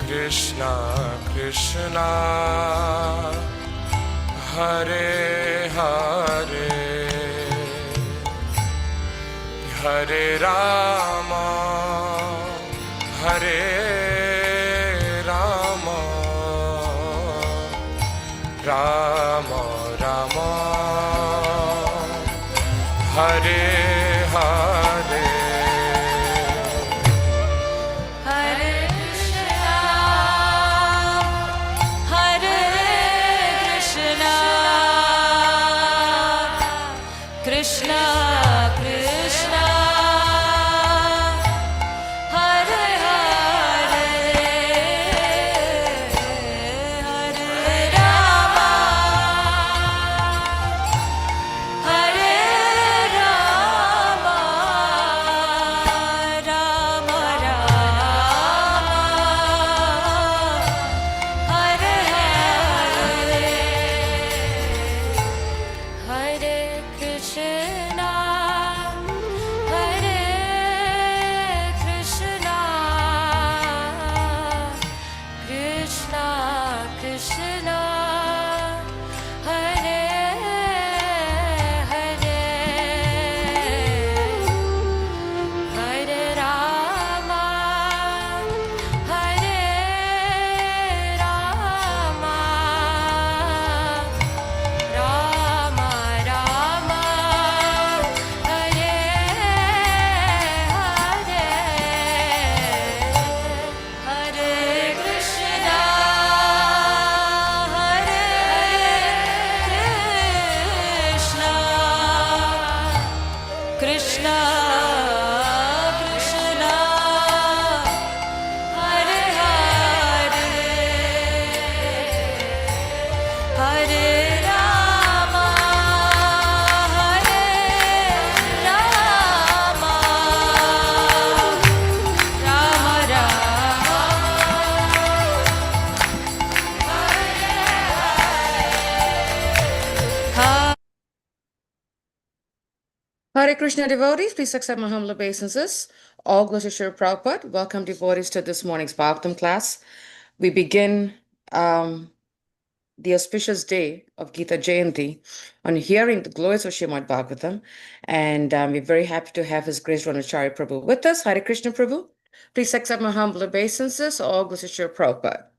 Krishna Krishna Hare Hare Hare Rama Hare Rama Rama Rama Hare Hare Krishna Krishna Hare Hare Hare Rama Hare Rama Rama Rama Hare Hare Hare Krishna Hare Krishna Krishna Krishna Hare Hare Hare Rama Hare Rama Rama Rama Hare Hare Hare Krishna Hare Krishna Krishna Krishna Hare Hare Hare Rama Hare Rama Rama Rama Hare Krishna devotees, please accept my humble obeisances. All glories to Srila Prabhupada. Welcome devotees to this morning's Bhagavatam class. We begin the auspicious day of Gita Jayanti on hearing the glories of Srimad Bhagavatam. And we're very happy to have His Grace Dronacharya Prabhu with us. Hare Krishna Prabhu. Please accept my humble obeisances. All glories to Srila Prabhupada.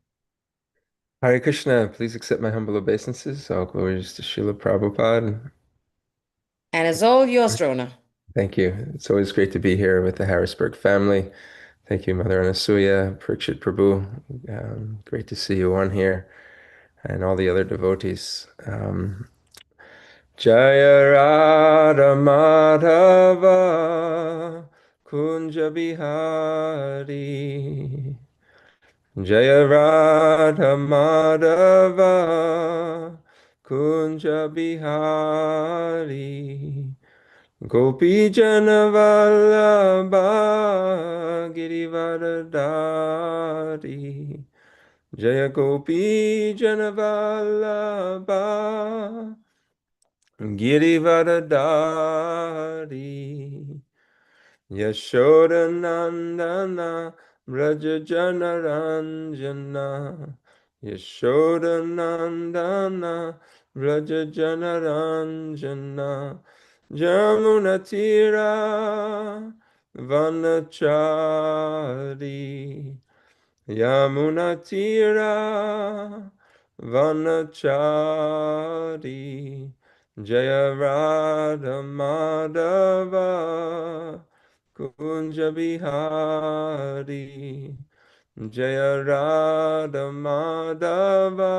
Hare Krishna, please accept my humble obeisances. All glories to Srila Prabhupada. And as all yours, Drona. Thank you. It's always great to be here with the Harrisburg family. Thank you, Mother Anasuya, Parikshit Prabhu. Great to see you on here, and all the other devotees. Jaya Radha Madhava Kunja Bihari. Jaya Radha Madhava Kunja Bihari. Gopi Jana Vallabha Girivardhari. Jaya Gopi Jana Vallabha Girivardhari. Yashoda Nandana Braja Jana Ranjana. Yashoda Nandana Braja Jana Ranjana. Jamunatira Vanachari. Yamunatira Vanachari. Jaya Radha Madhava Kunja Bihari. Jaya Radha Madhava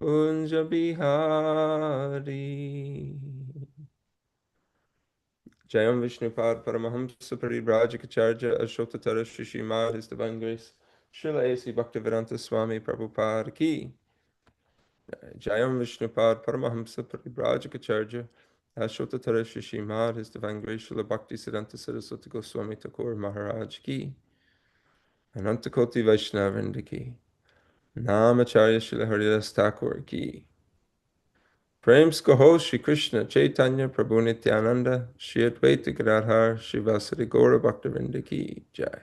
Kunja Bihari. Jayam Vishnupad Paramahamsa Parivrajikacharya Ashotatara Shishimad, His Divine Grace Srila A.C. Bhaktivedanta Swami Prabhupada Ki. Jayam Vishnupad Paramahamsa Parivrajikacharya Ashotatara Shishimad, His Divine Grace Srila Bhakti Siddhanta Saraswati Goswami Thakur Maharaj Ki. Anantakoti Vaishnavrinda Ki. Namacharya Srila Haridas Thakur Ki. Prem Skoho Shri Krishna Chaitanya Prabhu Nityananda Shri Advaita Gadadhar Shivasari Gaura Bhaktivinoda Ki Jai.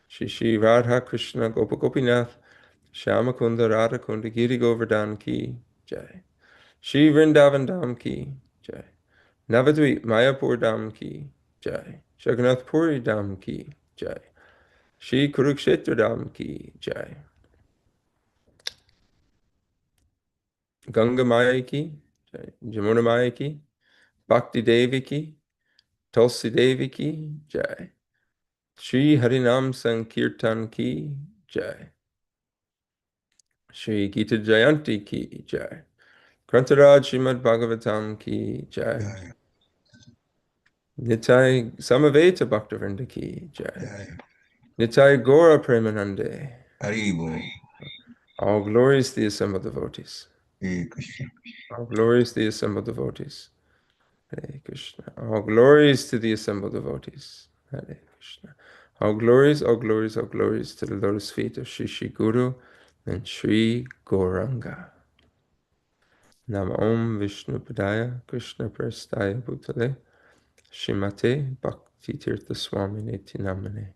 Shri Shri Radha Krishna Gopa Gopinath Shyamakunda Radha Kunda Giri Govardhan Ki Jai. Shri Vrindavan Dham Ki Jai. Navadvip Mayapur Dham Ki Jai. Jagannath Puri Dham Ki Jai. Shri Kurukshetra Dham Ki Jai. Ganga Maya Ki Jai. Jamuna Maya Ki, Bhakti Devi Ki, Tulsi Devi Ki Jai. Shri Harinam Sankirtan Ki Jai. Shri Gita Jayanti Ki Jai. Grantaraj Srimad Bhagavatam Ki Jai. Nitai Samaveta Bhaktivinoda Ki Jai. Nitai Gora Premanande. Haribo. All glories to the assembled devotees. Hare Krishna. All glories to the assembled devotees. Hare Krishna. All glories to the assembled devotees. Hare Krishna. All glories, all glories, all glories to the lotus feet of Shri Shri Guru and Shri Gauranga. Nam Om Vishnu Padaya Krishna Prastaya Bhutale Shrimate Bhakti Tirtha Swami Niti Namane.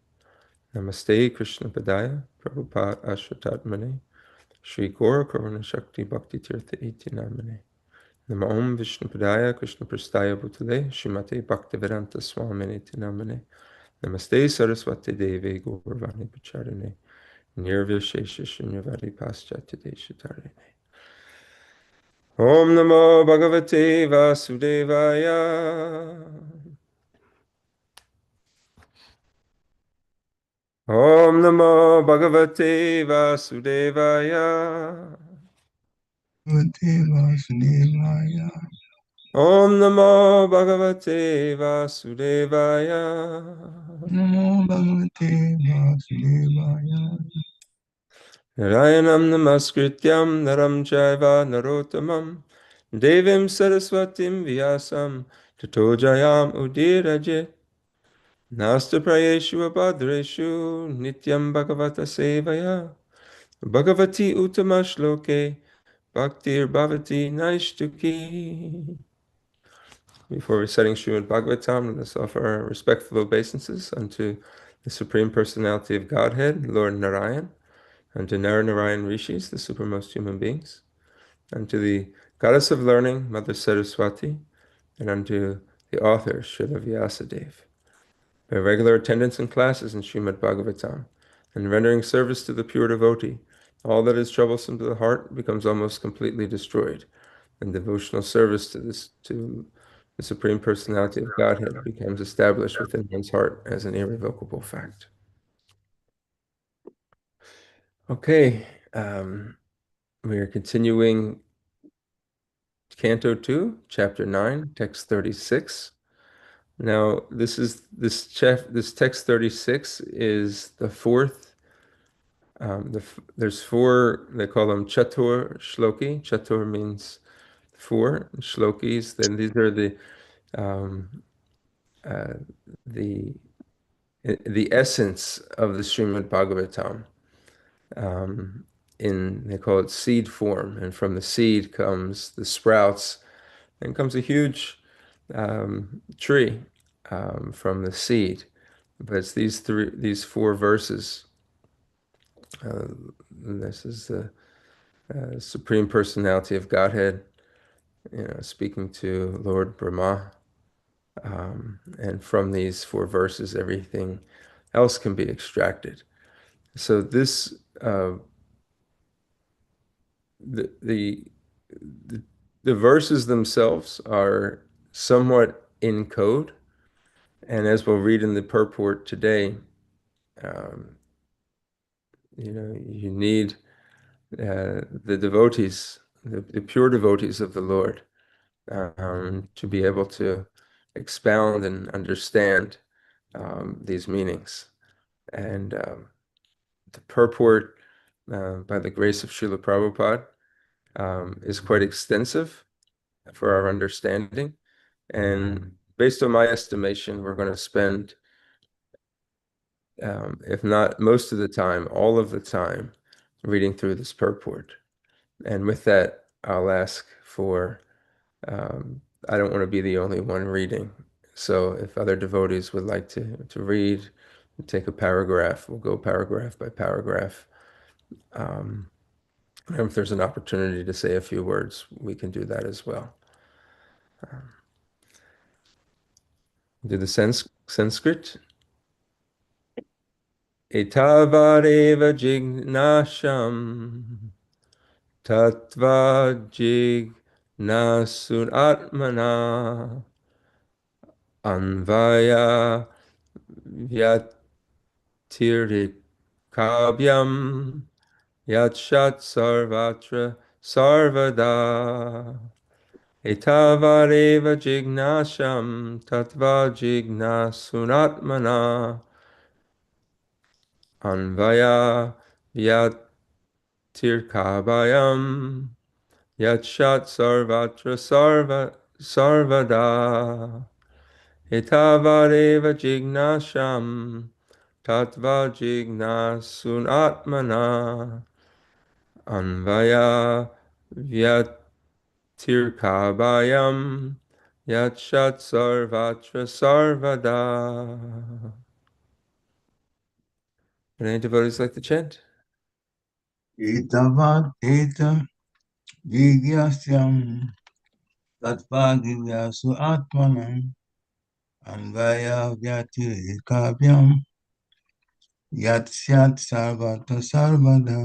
Namaste Krishna Padaya Prabhupada Ashvatatmane Shri Gaura Karuna Shakti Bhakti Tirtha Iti Namane. Nama Om Vishnu Padaya Krishna Prastaya Bhutale Shrimate Bhaktivedanta Swami Niti Namane. Namaste Saraswati Devi Gauravani Pacharine Nirvishesha Shunyavadi Paschatya Deshatarine. Om Namo Bhagavate Vasudevaya. Om Namo Bhagavate Vasudevaya. Bhagavate Vasudevaya. Om Namo Bhagavate Vasudevaya. Namo Bhagavate Vasudevaya. Narayanam Namaskrityam Naram Chaiva Narottamam Devim Saraswatim Vyasam Tato Jayam Udirajit. Nasta Prayeshu Abhadreshu Nityam Bhagavata Sevaya Bhagavati Uttama Shloke Bhaktir Bhavati Naishtuki. Before reciting Srimad Bhagavatam, let us offer our respectful obeisances unto the Supreme Personality of Godhead, Lord Narayan, unto Narayan Rishis, the supermost human beings, unto the Goddess of Learning, Mother Saraswati, and unto the author, Srila Vyasadeva. By regular attendance in classes in Srimad Bhagavatam, and rendering service to the pure devotee, all that is troublesome to the heart becomes almost completely destroyed, and devotional service to the Supreme Personality of Godhead becomes established within one's heart as an irrevocable fact. Okay, we are continuing Canto 2, Chapter 9, Text 36. Now, this text 36 is the fourth. There's four. They call them chatur shloki. Chatur means four shlokis. Then these are the essence of the Srimad Bhagavatam. They call it seed form, and from the seed comes the sprouts, and comes a huge tree from the seed. But it's these four verses. This is the Supreme Personality of Godhead, speaking to Lord Brahma. And from these four verses, everything else can be extracted. So this, the verses themselves are somewhat in code, and as we'll read in the purport today, you need the devotees, the pure devotees of the Lord, to be able to expound and understand these meanings. And the purport, by the grace of Srila Prabhupada, is quite extensive for our understanding. And based on my estimation, we're going to spend, if not most of the time, all of the time, reading through this purport. And with that, I'll ask for I don't want to be the only one reading. So if other devotees would like to read, take a paragraph, we'll go paragraph by paragraph. And if there's an opportunity to say a few words, we can do that as well. Do the Sanskrit. Etāvad jijñāsyaṁ tattva-jijñāsunātmanaḥ anvaya-vyatirekābhyāṁ syāt sarvatra sarvadā. Etāvad jijñāsyaṁ tattva-jijñāsunātmanaḥ anvaya-vyatirekābhyāṁ syāt sarvatra sarvadā. Etāvad jijñāsyaṁ tattva-jijñāsunātmanaḥ anvaya-vyatirekābhyāṁ syāt sarvatra sarvadā. Would any devotees like to chant? etāvad jijñāsyaṁ tattva-jijñāsunātmanaḥ anvaya-vyatirekābhyāṁ syāt sarvatra sarvadā.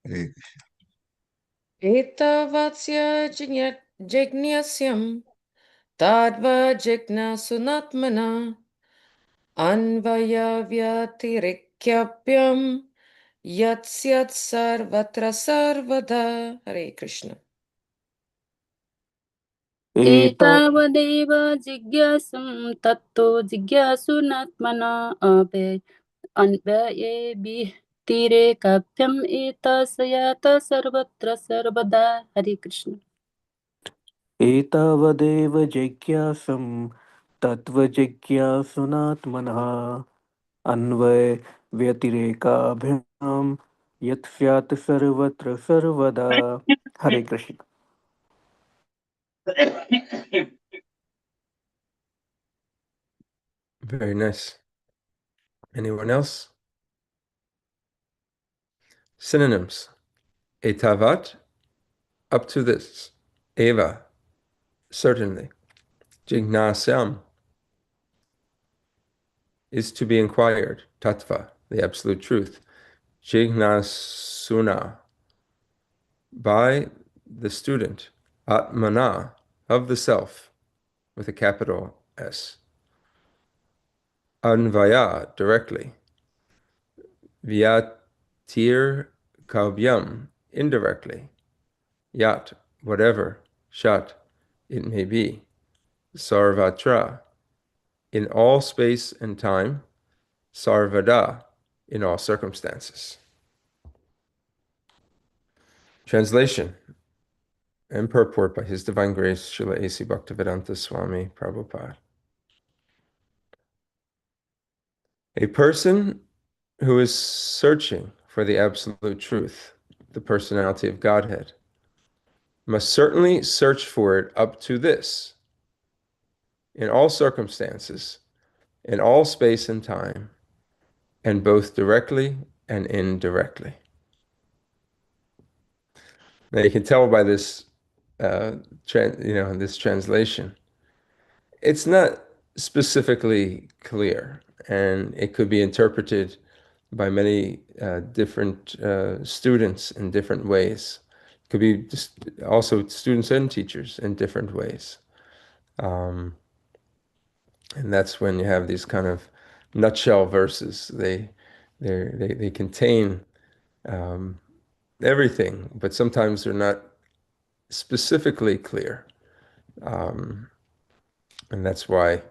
Hare Krishna. etāvad-jijñāsyaṁ tattva-jijñāsunātmanaḥ anvaya-vyatirekābhyāṁ syāt sarvatra sarvadā. Hare Krishna. एतावदेव जिज्ञासुं तत्तो जिज्ञासुनात्मना अन्वये-vyatirekābhyāṁ एतस्यात् सर्वत्र सर्वदा हरे कृष्ण एतावदेव जिज्ञासं तत्त्वजिज्ञासुनात्मनः अन्वय-व्यतिरेकाभ्यां यत् स्यात् सर्वत्र सर्वदा हरे Krishna Very nice. Anyone else? Synonyms. Etāvad, up to this. Eva, certainly. Jijñāsyaṁ, is to be inquired. Tattva, the absolute truth. Jijñāsuna, by the student. Atmana, of the self, with a capital S. Anvaya, directly. Vyatirekābhyāṁ, indirectly. Yat, whatever. Shat, it may be. Sarvatra, in all space and time. Sarvadā, in all circumstances. Translation and purport by His Divine Grace, Srila A.C. Bhaktivedanta Swami Prabhupada. A person who is searching for the absolute truth, the personality of Godhead, must certainly search for it up to this, in all circumstances, in all space and time, and both directly and indirectly. Now you can tell by this, this translation, it's not specifically clear, and it could be interpreted by many different students in different ways. It could be just also students and teachers in different ways. And that's when you have these kind of nutshell verses. They contain everything, but sometimes they're not specifically clear. And that's why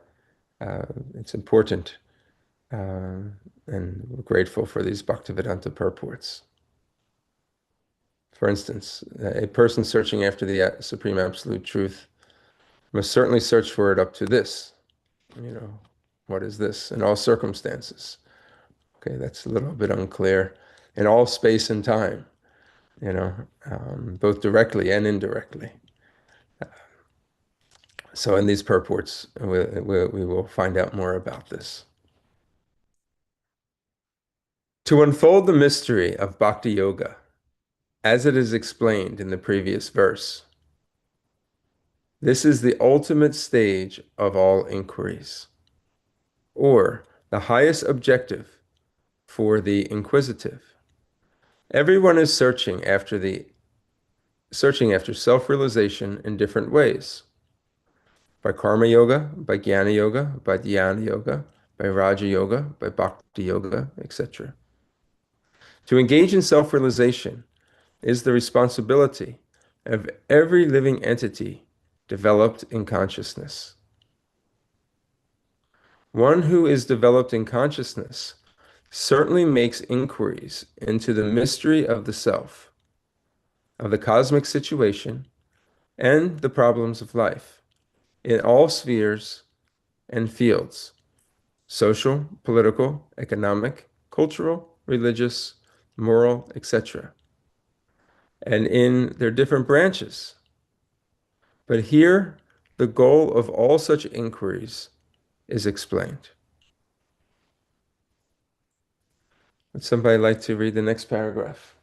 it's important, and we're grateful for these Bhaktivedanta purports. For instance, a person searching after the Supreme Absolute Truth must certainly search for it up to this. What is this? In all circumstances. Okay, that's a little bit unclear. In all space and time, both directly and indirectly. So in these purports, we will find out more about this. To unfold the mystery of Bhakti Yoga, as it is explained in the previous verse, this is the ultimate stage of all inquiries, or the highest objective for the inquisitive. Everyone is searching after self-realization in different ways. By karma yoga, by jnana yoga, by dhyana yoga, by raja yoga, by bhakti yoga, etc. To engage in self-realization is the responsibility of every living entity developed in consciousness. One who is developed in consciousness certainly makes inquiries into the mystery of the self, of the cosmic situation, and the problems of life in all spheres and fields: social, political, economic, cultural, religious, moral, etc., and in their different branches. But here, the goal of all such inquiries is explained. Would somebody like to read the next paragraph?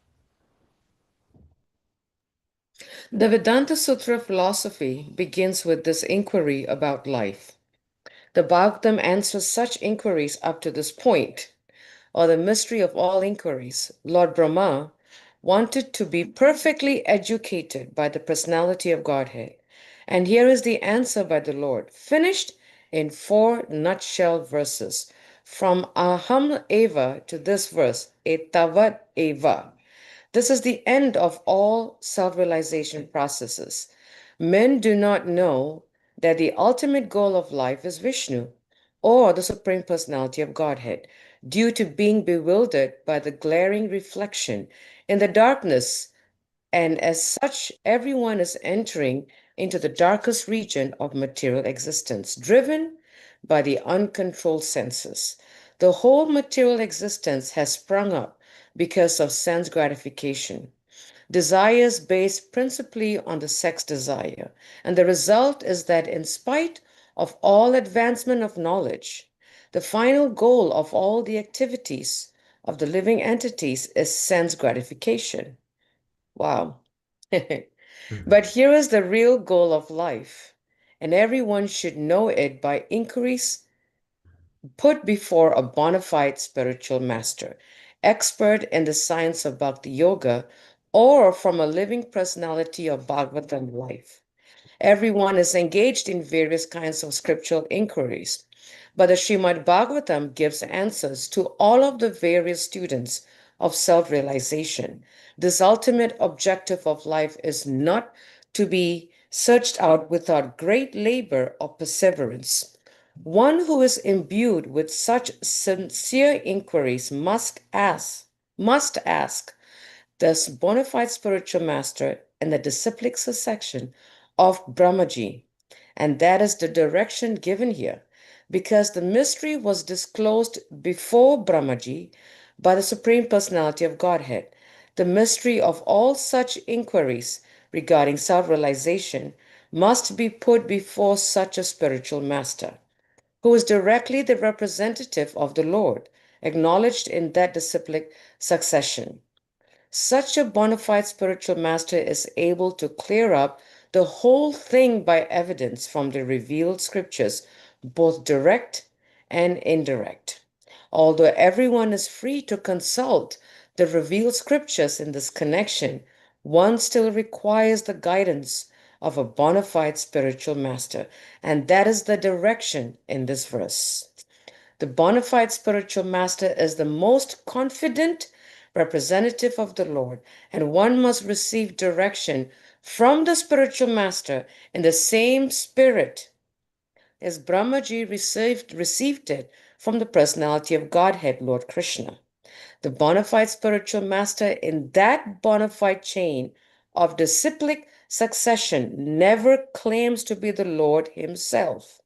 The Vedanta Sutra philosophy begins with this inquiry about life. The Bhagavatam answers such inquiries up to this point, or the mystery of all inquiries. Lord Brahma wanted to be perfectly educated by the personality of Godhead. And here is the answer by the Lord, finished in 4 nutshell verses. From aham eva to this verse, etāvad eva. This is the end of all self-realization processes. Men do not know that the ultimate goal of life is Vishnu, or the Supreme Personality of Godhead, due to being bewildered by the glaring reflection in the darkness, and as such, everyone is entering into the darkest region of material existence, driven by the uncontrolled senses. The whole material existence has sprung up because of sense gratification. Desires based principally on the sex desire, and the result is that in spite of all advancement of knowledge, the final goal of all the activities of the living entities is sense gratification. Wow. But here is the real goal of life, and everyone should know it by inquiries put before a bona fide spiritual master, expert in the science of Bhakti Yoga, or from a living personality of Bhagavatam life. Everyone is engaged in various kinds of scriptural inquiries, but the Srimad Bhagavatam gives answers to all of the various students of self-realization. This ultimate objective of life is not to be searched out without great labor or perseverance. One who is imbued with such sincere inquiries must ask this bona fide spiritual master in the disciplic section of Brahmaji. And that is the direction given here, because the mystery was disclosed before Brahmaji by the Supreme Personality of Godhead. The mystery of all such inquiries regarding self-realization must be put before such a spiritual master, who is directly the representative of the Lord, acknowledged in that disciplic succession. Such a bona fide spiritual master is able to clear up the whole thing by evidence from the revealed scriptures, both direct and indirect. Although everyone is free to consult the revealed scriptures in this connection, one still requires the guidance of a bona fide spiritual master, and that is the direction in this verse. The bona fide spiritual master is the most confident representative of the Lord, and one must receive direction from the spiritual master in the same spirit as Brahmaji received it from the personality of Godhead, Lord Krishna. The bona fide spiritual master in that bona fide chain of disciplic succession never claims to be the Lord himself,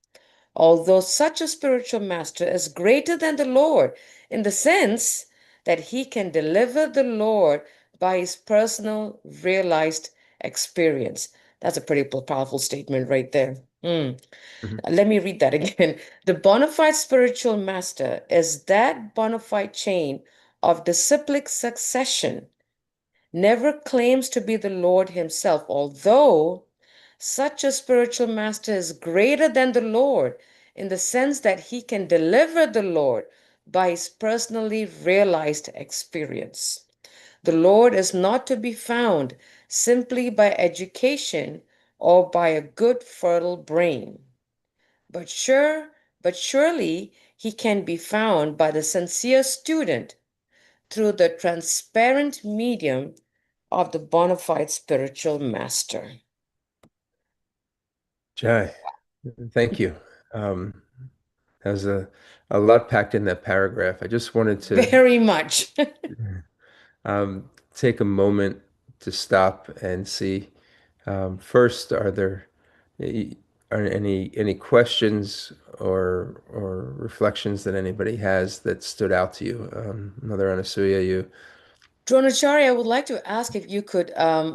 although such a spiritual master is greater than the Lord in the sense that he can deliver the Lord by his personal realized experience. That's a pretty powerful statement right there. Mm. Mhm. Let me read that again. The bona fide spiritual master is that bona fide chain of disciplic succession, never claims to be the Lord himself, although such a spiritual master is greater than the Lord in the sense that he can deliver the Lord by his personally realized experience. The Lord is not to be found simply by education or by a good fertile brain. But surely he can be found by the sincere student through the transparent medium of the bona fide spiritual master. Jai, thank you. There's a lot packed in that paragraph. I just wanted to Very much. take a moment to stop and see. First, are there any questions or reflections that anybody has that stood out to you? Mother Anasuya, you. Dronacharya, I would like to ask if you could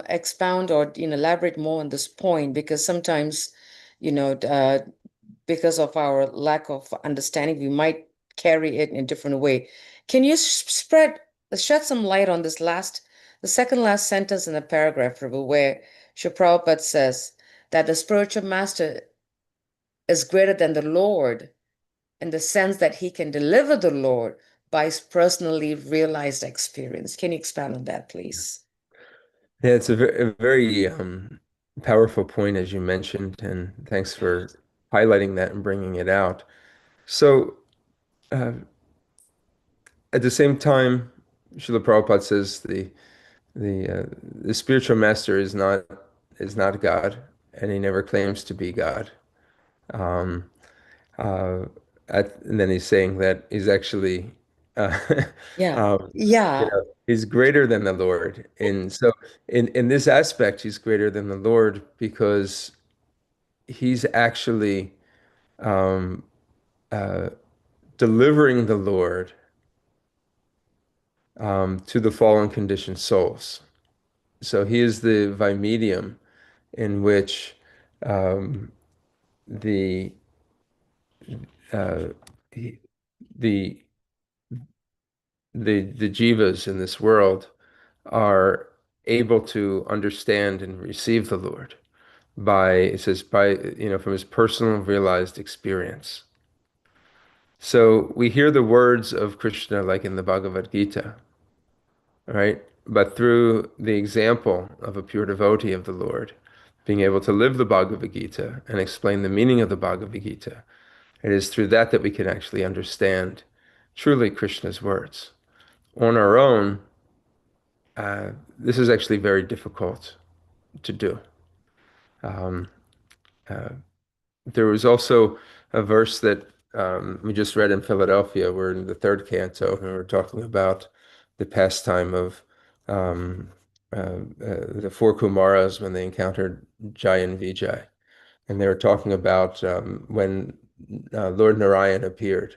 expound or elaborate more on this point, because sometimes, because of our lack of understanding, we might carry it in a different way. Can you shed some light on this the second last sentence in the paragraph, Prabhu, where Srila Prabhupada says that the spiritual master is greater than the Lord in the sense that he can deliver the Lord by his personally realized experience. Can you expand on that, please? Yeah, it's a very powerful point, as you mentioned, and thanks for highlighting that and bringing it out. So, at the same time, Srila Prabhupada says the spiritual master is not God, and he never claims to be God. Um, uh, and then he's saying that he's actually, uh, Yeah. um, Yeah. he's greater than the Lord. And so, in this aspect, he's greater than the Lord because he's actually um, uh, delivering the Lord to the fallen conditioned souls. So he is the vimedium in which um, the uh, the the jivas in this world are able to understand and receive the Lord by, it says, by, from his personal realized experience. So we hear the words of Krishna like in the Bhagavad Gita, right? But through the example of a pure devotee of the Lord, being able to live the Bhagavad Gita and explain the meaning of the Bhagavad Gita, it is through that that we can actually understand truly Krishna's words. On our own, this is actually very difficult to do. Um, uh, there was also a verse that we just read in Philadelphia. We're in the third canto, and we're talking about the pastime of the four Kumaras when they encountered Jai and Vijay. And they were talking about when Lord Narayan appeared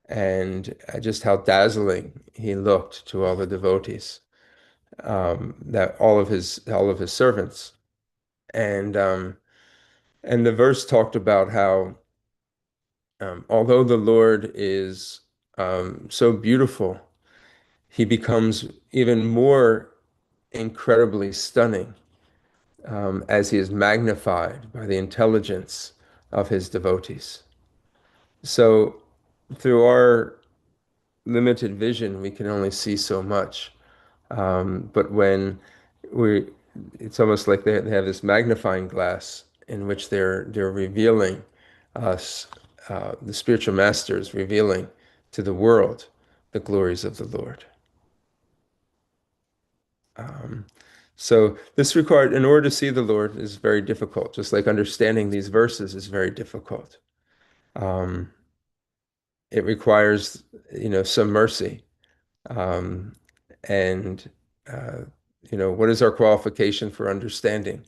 and just how dazzling he looked to all the devotees, that all of his servants. And the verse talked about how although the Lord is so beautiful, he becomes even more incredibly stunning as he is magnified by the intelligence of his devotees. So through our limited vision, we can only see so much. But when it's almost like they have this magnifying glass in which they're revealing us, the spiritual masters revealing to the world the glories of the Lord. So this required, in order to see the Lord, is very difficult. Just like understanding these verses is very difficult. It requires, some mercy. And what is our qualification for understanding?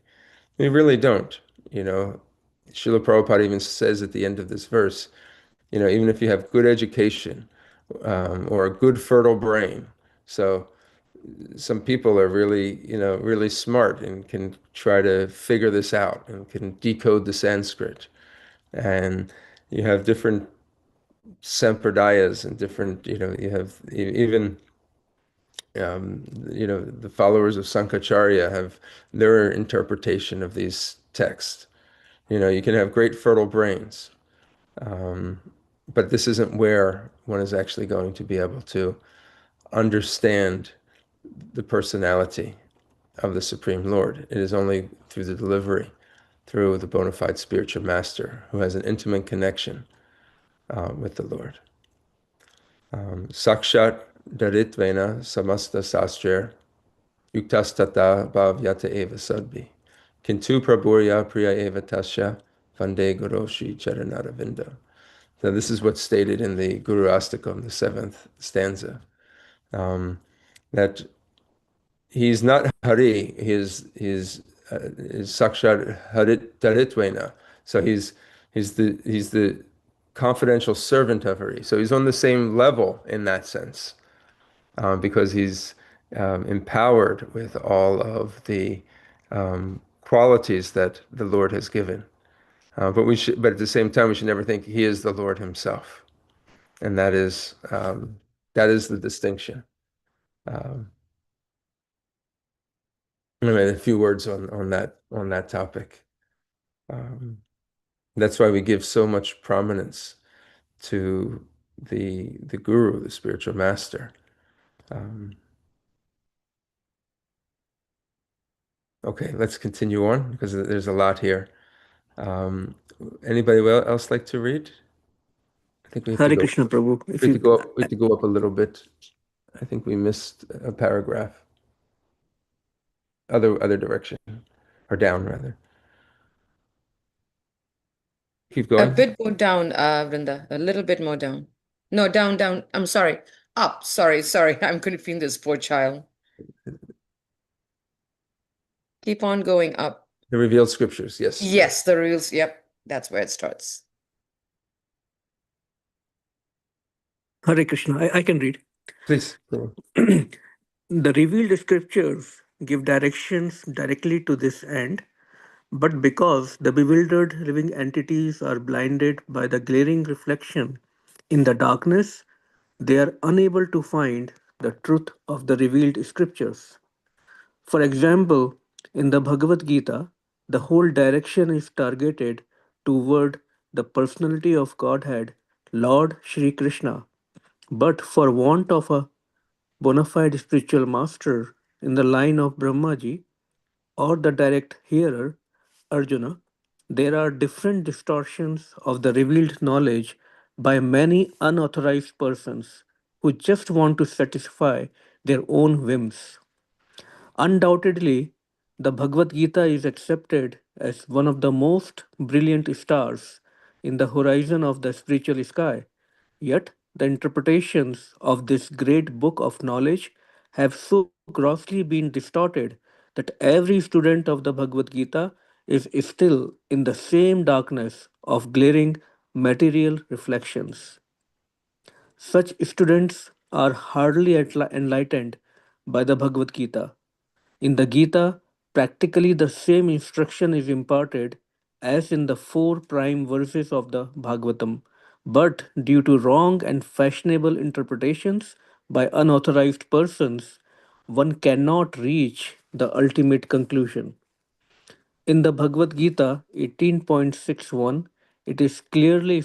We really don't. Srila Prabhupada even says at the end of this verse, even if you have good education or a good fertile brain. So some people are really, really smart and can try to figure this out and can decode the Sanskrit. And you have different sampradayas and different, you have even, the followers of Sankaracharya have their interpretation of these texts. You can have great fertile brains, but this isn't where one is actually going to be able to understand the personality of the Supreme Lord. It is only through the delivery, through the bona fide spiritual master who has an intimate connection with the Lord. Sakshat daritvena samasta sastrer yuktas tattva-bhavyata eva sadbi kintu prabhurya priya eva tasya vande guroshi charanaravinda. So this is what's stated in the Guru Astakam, the 7th stanza, that he's not Hari, he's Sakshat Daritvena. So he's the confidential servant of Hari. So he's on the same level in that sense, because he's empowered with all of the qualities that the Lord has given. But at the same time, we should never think he is the Lord himself, and that is the distinction. A few words on that topic. That's why we give so much prominence to the guru, the spiritual master. Okay, let's continue on because there's a lot here. Anybody else like to read? I think we have Hare to go. Krishna Prabhu. We have to go up a little bit. I think we missed a paragraph. Other direction, or down rather. Keep A going. bit more down, Vrinda. A little bit more down. No, down. I'm sorry. Up. Sorry. I'm confusing this poor child. Keep on going up. The revealed scriptures, yes. Yes, the rules. Yep. That's where it starts. Hare Krishna. I can read. Please. Go. The revealed scriptures give directions directly to this end, but because the bewildered living entities are blinded by the glaring reflection in the darkness, they are unable to find the truth of the revealed scriptures. For example, in the Bhagavad Gita, the whole direction is targeted toward the personality of Godhead, Lord Shri Krishna. But for want of a bona fide spiritual master in the line of Brahmaji or the direct hearer, Arjuna, there are different distortions of the revealed knowledge by many unauthorized persons who just want to satisfy their own whims. Undoubtedly, the Bhagavad Gita is accepted as one of the most brilliant stars in the horizon of the spiritual sky. Yet, the interpretations of this great book of knowledge have so grossly been distorted that every student of the Bhagavad Gita is still in the same darkness of glaring material reflections. Such students are hardly enlightened by the Bhagavad Gita. In the Gita, practically the same instruction is imparted as in the four prime verses of the Bhagavatam, but due to wrong and fashionable interpretations by unauthorized persons, one cannot reach the ultimate conclusion. In the Bhagavad Gita 18.61, it is clearly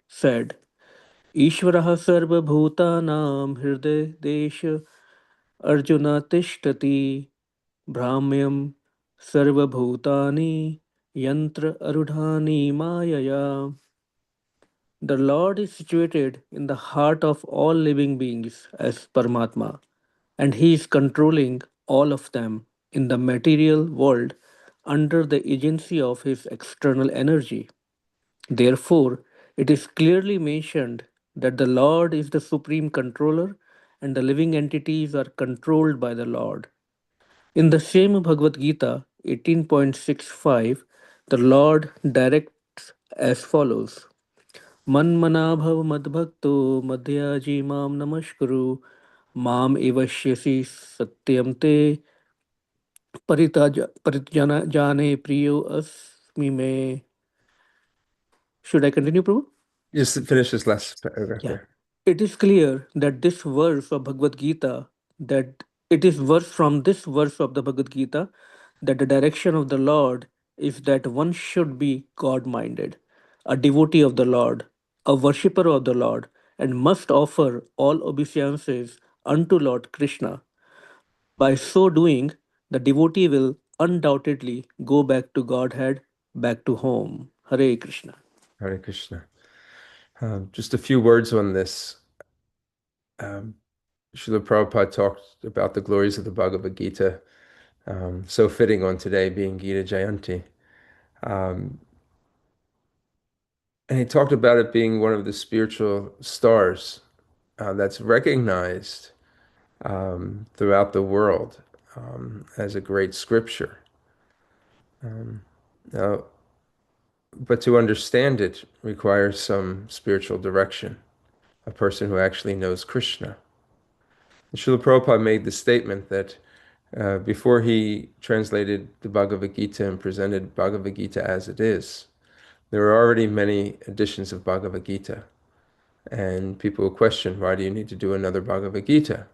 said, Ishvaraha sarva bhutanam hriday desha arjuna tishtati Brahmyam Sarvabhutani Yantra Arudhani Mayaya. The Lord is situated in the heart of all living beings as Paramatma, and He is controlling all of them in the material world under the agency of His external energy. Therefore, it is clearly mentioned that the Lord is the supreme controller and the living entities are controlled by the Lord. In the same Bhagavad Gita 18.65, the Lord directs as follows Manmana bhav madbhakto madhyaji mam namaskuru Mam evashyasi satyam te paritjane priyo asmi me. Should I continue, Prabhu? Just finish this last paragraph Yeah. there. It is clear that this verse of Bhagavad Gita, that it is verse from this verse of the Bhagavad Gita, that the direction of the Lord is that one should be God-minded, a devotee of the Lord, a worshipper of the Lord, and must offer all obeisances unto Lord Krishna. By so doing, the devotee will undoubtedly go back to Godhead, back to home. Hare Krishna. Hare Krishna. Just a few words on this. Srila Prabhupada talked about the glories of the Bhagavad Gita, so fitting on today being Gita Jayanti. And he talked about it being one of the spiritual stars that's recognized throughout the world as a great scripture. Now, but to understand it requires some spiritual direction, a person who actually knows Krishna. And Srila Prabhupada made the statement that before he translated the Bhagavad Gita and presented Bhagavad Gita as it is, there were already many editions of Bhagavad Gita. And people would question, why do you need to do another Bhagavad Gita?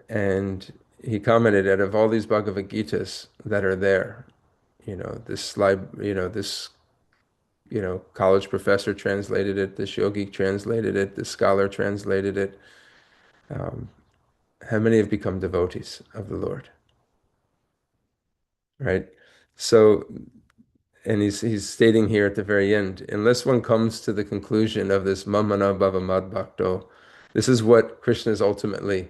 And he commented that of all these Bhagavad Gitas that are there, this college professor translated it, this yogi translated it, this scholar translated it. How many have become devotees of the Lord? Right? So, and he's stating here at the very end, unless one comes to the conclusion of this mamana bhava mad bhakto, this is what Krishna is ultimately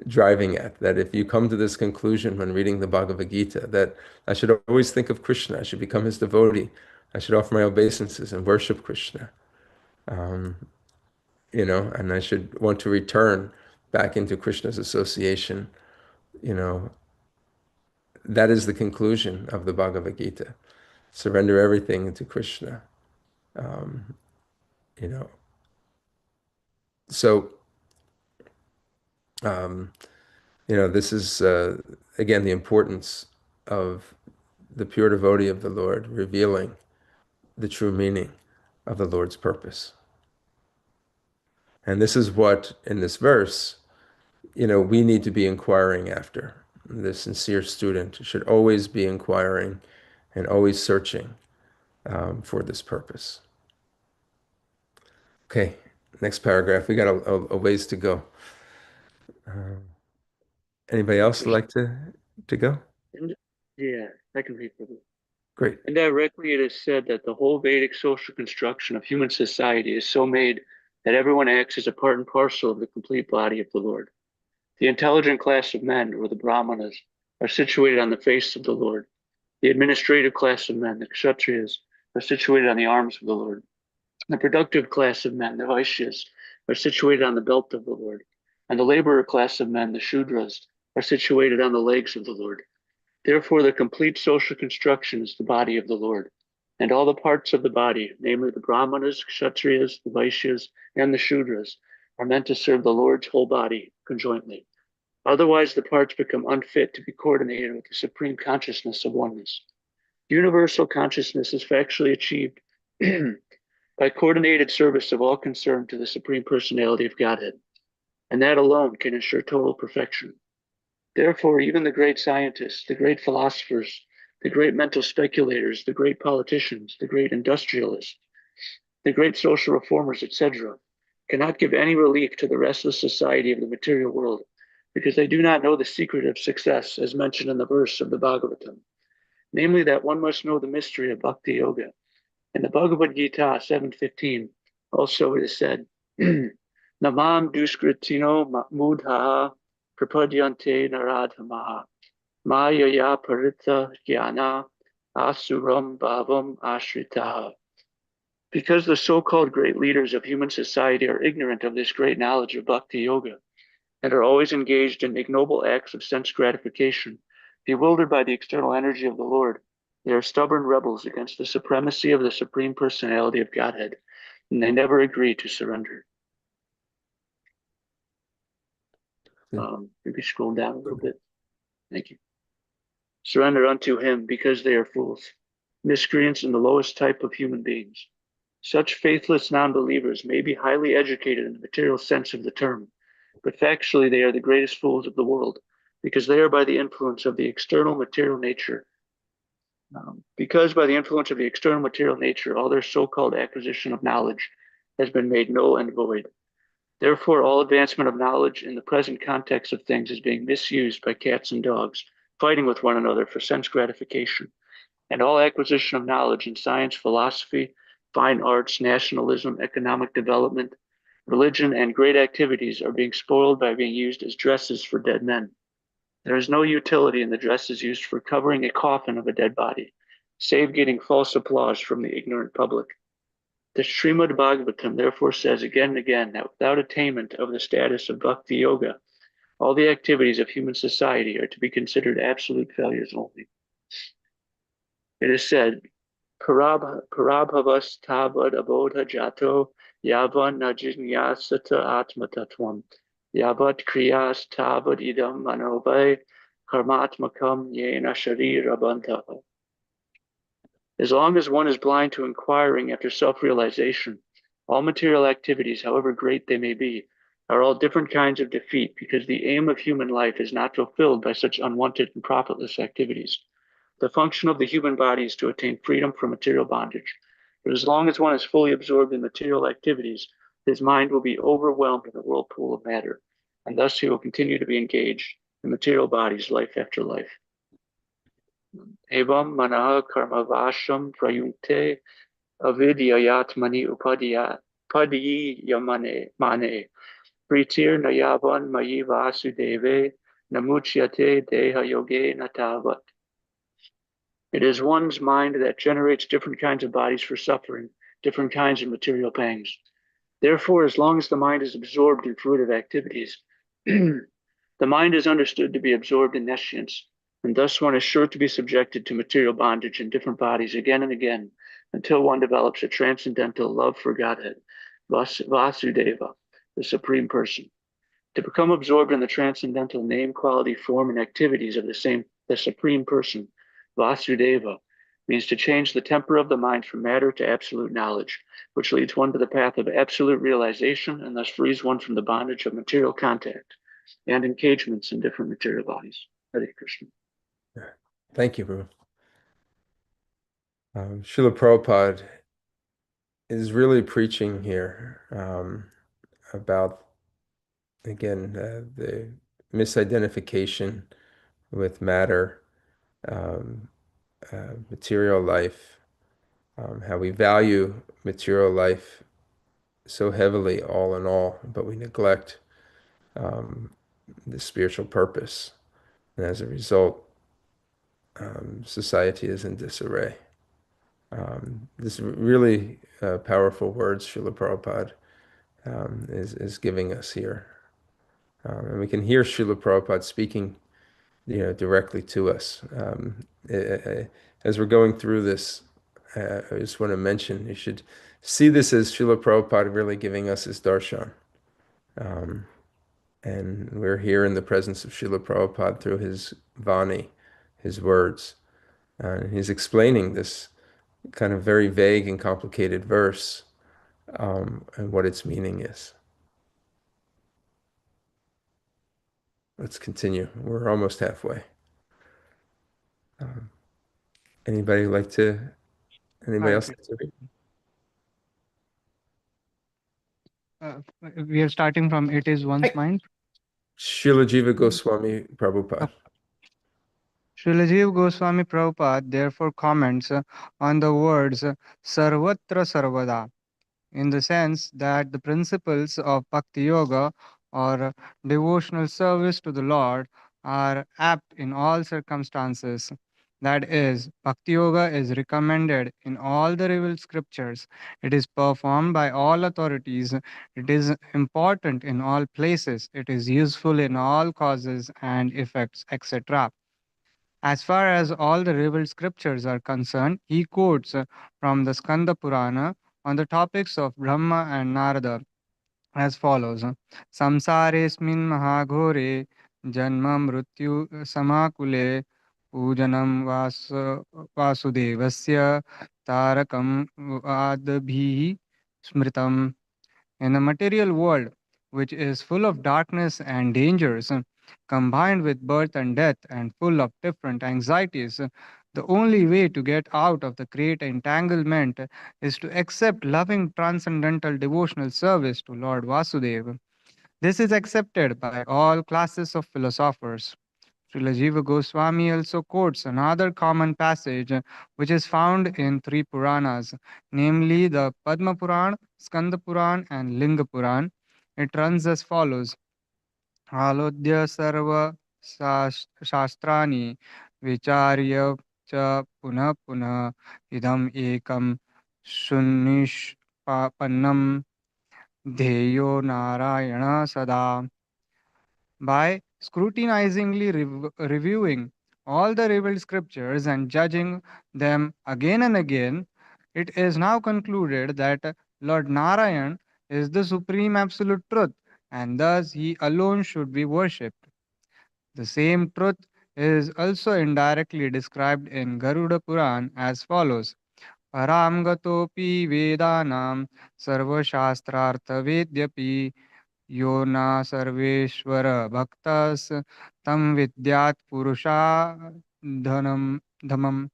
driving at, that if you come to this conclusion when reading the Bhagavad Gita, that I should always think of Krishna, I should become his devotee, I should offer my obeisances and worship Krishna, and I should want to return back into Krishna's association, that is the conclusion of the Bhagavad Gita. Surrender everything to Krishna. So, this is, again, the importance of the pure devotee of the Lord revealing the true meaning of the Lord's purpose. And this is what, in this verse, we need to be inquiring after. The sincere student should always be inquiring and always searching for this purpose. Okay, next paragraph. We got a ways to go. Anybody else like to go? Yeah, I can read for you. Great. Indirectly, it is said that the whole Vedic social construction of human society is so made that everyone acts as a part and parcel of the complete body of the Lord. The intelligent class of men, or the Brahmanas, are situated on the face of the Lord. The administrative class of men, the Kshatriyas, are situated on the arms of the Lord. The productive class of men, the Vaishyas, are situated on the belt of the Lord. And the laborer class of men, the Shudras, are situated on the legs of the Lord. Therefore, the complete social construction is the body of the Lord, and all the parts of the body, namely the Brahmanas, Kshatriyas, the Vaishyas, and the Shudras, are meant to serve the Lord's whole body conjointly. Otherwise, the parts become unfit to be coordinated with the supreme consciousness of oneness. Universal consciousness is factually achieved by coordinated service of all concerned to the Supreme Personality of Godhead, and that alone can ensure total perfection. Therefore, even the great scientists, the great philosophers, the great mental speculators, the great politicians, the great industrialists, the great social reformers, etc., cannot give any relief to the restless society of the material world, because they do not know the secret of success as mentioned in the verse of the Bhagavatam, namely that one must know the mystery of Bhakti Yoga. In the Bhagavad Gita 7:15, also it is said, Namam duskritino mudha prapadyante naradhamaha mayaya paritha jnana asuram bhavam ashritaha. Because the so-called great leaders of human society are ignorant of this great knowledge of Bhakti Yoga and are always engaged in ignoble acts of sense gratification, bewildered by the external energy of the Lord, they are stubborn rebels against the supremacy of the Supreme Personality of Godhead, and they never agree to surrender. Maybe scroll down a little bit. Thank you. Surrender unto him because they are fools, miscreants and the lowest type of human beings. Such faithless non-believers may be highly educated in the material sense of the term, but factually they are the greatest fools of the world, because they are by the influence of the external material nature. Because by the influence of the external material nature, all their so-called acquisition of knowledge has been made null and void. Therefore, all advancement of knowledge in the present context of things is being misused by cats and dogs, fighting with one another for sense gratification. And all acquisition of knowledge in science, philosophy, fine arts, nationalism, economic development, religion, and great activities are being spoiled by being used as dresses for dead men. There is no utility in the dresses used for covering a coffin of a dead body, save getting false applause from the ignorant public. The Srimad Bhagavatam therefore says again and again that without attainment of the status of bhakti yoga, all the activities of human society are to be considered absolute failures only. It is said, Parabhavas tavad abodha jato yavan na jijñāsyaṁ yavat kriyas tavad idam manovai karmatmakam yena sharira bandhava. As long as one is blind to inquiring after self-realization, all material activities, however great they may be, are all different kinds of defeat, because the aim of human life is not fulfilled by such unwanted and profitless activities. The function of the human body is to attain freedom from material bondage. But as long as one is fully absorbed in material activities, his mind will be overwhelmed in the whirlpool of matter, and thus he will continue to be engaged in material bodies life after life. Evam manaha karmavasham prayunte avidyayatmani upadiyamane pritir nayavan mayi vasudeve namuchyate deha yoge natavat. It is one's mind that generates different kinds of bodies for suffering, different kinds of material pangs. Therefore, as long as the mind is absorbed in fruitive activities, the mind is understood to be absorbed in nescience, and thus one is sure to be subjected to material bondage in different bodies again and again, until one develops a transcendental love for Godhead, Vasudeva, the Supreme Person. To become absorbed in the transcendental name, quality, form, and activities of the Supreme Person, Vasudeva, means to change the temper of the mind from matter to absolute knowledge, which leads one to the path of absolute realization and thus frees one from the bondage of material contact and engagements in different material bodies. Hare Krishna. Thank you, Prabhu. Srila Prabhupada is really preaching here about, again, the misidentification with matter, material life, how we value material life so heavily all in all, but we neglect the spiritual purpose. And as a result, society is in disarray. This really powerful words Srila Prabhupada is giving us here. And we can hear Srila Prabhupada speaking directly to us. As we're going through this, I just want to mention, you should see this as Srila Prabhupada really giving us his darshan. And we're here in the presence of Srila Prabhupada through his vani, his words. He's explaining this kind of very vague and complicated verse and what its meaning is. Let's continue. We're almost halfway. Anybody else like to read? We are starting from It Is One's Mind. Srila Jiva Goswami Prabhupada. Srila Jiva Goswami Prabhupada therefore comments on the words sarvatra sarvadā, in the sense that the principles of Bhakti Yoga or devotional service to the Lord are apt in all circumstances. That is, Bhakti Yoga is recommended in all the revealed scriptures. It is performed by all authorities. It is important in all places. It is useful in all causes and effects, etc. As far as all the revealed scriptures are concerned, he quotes from the Skanda Purana on the topics of Brahma and Narada. as follows. Samsaresmin mahaghore janma mrityu samakule pujanam vasudevasya tarakam adabhi smritam. In the material world, which is full of darkness and dangers, combined with birth and death, and full of different anxieties, the only way to get out of the great entanglement is to accept loving transcendental devotional service to Lord Vasudeva. This is accepted by all classes of philosophers. Srila Jiva Goswami also quotes another common passage which is found in three Puranas, namely the Padma Puran, Skanda Puran, and Linga Puran. It runs as follows: Alodhya sarva shastrani vicharya cha punah punah idam ekam sunnishpannam dheyo narayana sada. By scrutinizingly reviewing all the revealed scriptures and judging them again and again, it is now concluded that Lord Narayan is the supreme absolute truth, and thus he alone should be worshipped. The same truth is also indirectly described in Garuda Puran as follows: Param gatopi vedanam sarvashastrarthavedyapi यो न सर्वेश्वर भक्तस तम विद्यात पुरुषा धमम.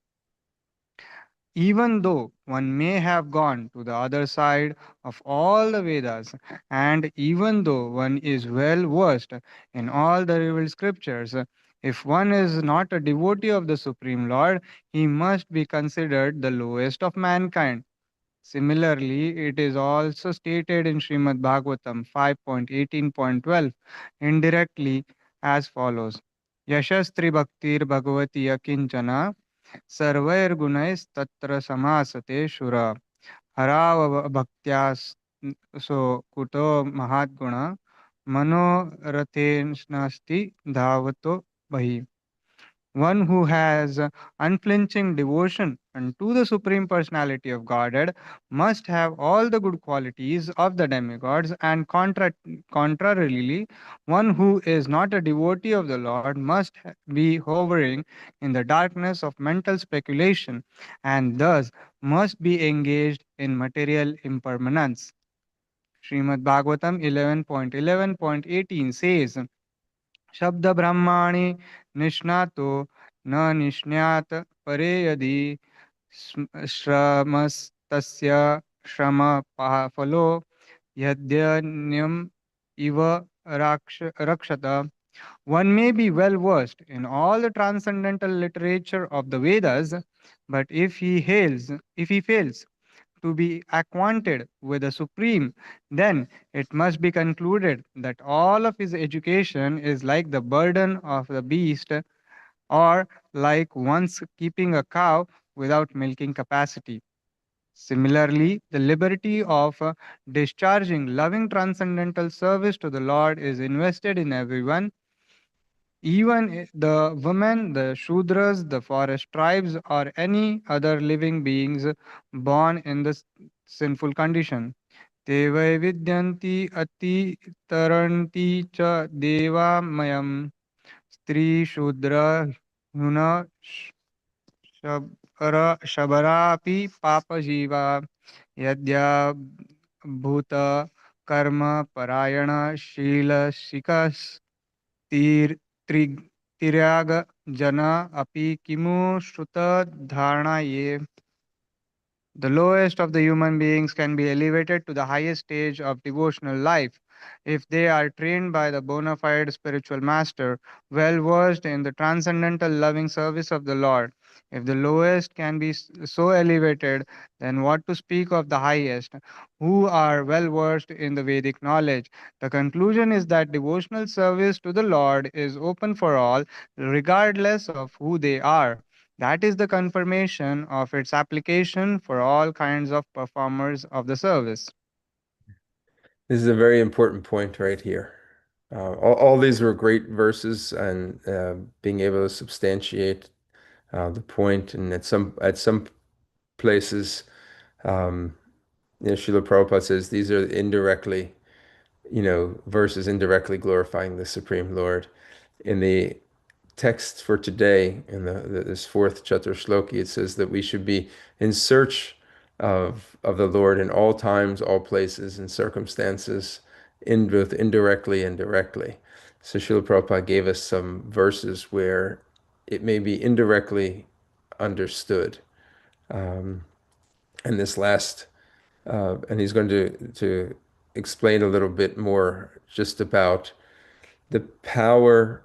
Even though one may have gone to the other side of all the Vedas, and even though one is well versed in all the revealed scriptures, if one is not a devotee of the Supreme Lord, he must be considered the lowest of mankind. Similarly, it is also stated in Srimad Bhagavatam 5.18.12 indirectly as follows: Yashastri Bhaktir Bhagavati Akinchana Sarvair Gunais Tatra Samasate Shura Harava Bhaktyas So Kuto Mahatguna Mano Rathenasti Dhavato Bahi. One who has unflinching devotion unto the Supreme Personality of Godhead must have all the good qualities of the demigods, and contrarily, one who is not a devotee of the Lord must be hovering in the darkness of mental speculation, and thus must be engaged in material impermanence. Srimad Bhagavatam 11.11.18 says, शब्द ब्रह्माणि निष्णातो न निष्ण्यात परे यदि श्रमस्तस्य श्रम फलो यद्यन्यम इव रक्षत. One may be well versed in all the transcendental literature of the Vedas, but if he fails to be acquainted with the Supreme, then it must be concluded that all of his education is like the burden of the beast, or like once keeping a cow without milking capacity. Similarly, the liberty of discharging loving transcendental service to the Lord is invested in everyone, even the women, the Shudras, the forest tribes, or any other living beings born in the sinful condition. Te vidyanti ati taranti cha devamayam stri shudra huna shabarapi papa jiva yadya bhuta karma parayana shila shikas tir trig tiryaga jana api kimu shruta dharana ye. The lowest of the human beings can be elevated to the highest stage of devotional life if they are trained by the bona fide spiritual master, well versed in the transcendental loving service of the Lord. If the lowest can be so elevated, then what to speak of the highest, who are well versed in the Vedic knowledge? The conclusion is that devotional service to the Lord is open for all, regardless of who they are. That is the confirmation of its application for all kinds of performers of the service. This is a very important point right here. All these were great verses, and being able to substantiate the point, and at some places, Srila Prabhupada says these are indirectly verses indirectly glorifying the Supreme Lord. In the text for today, in this fourth Chaturshloki, it says that we should be in search of the Lord in all times, all places, and circumstances, in both indirectly and directly. So Srila Prabhupada gave us some verses where it may be indirectly understood. And this last, and he's going to explain a little bit more just about the power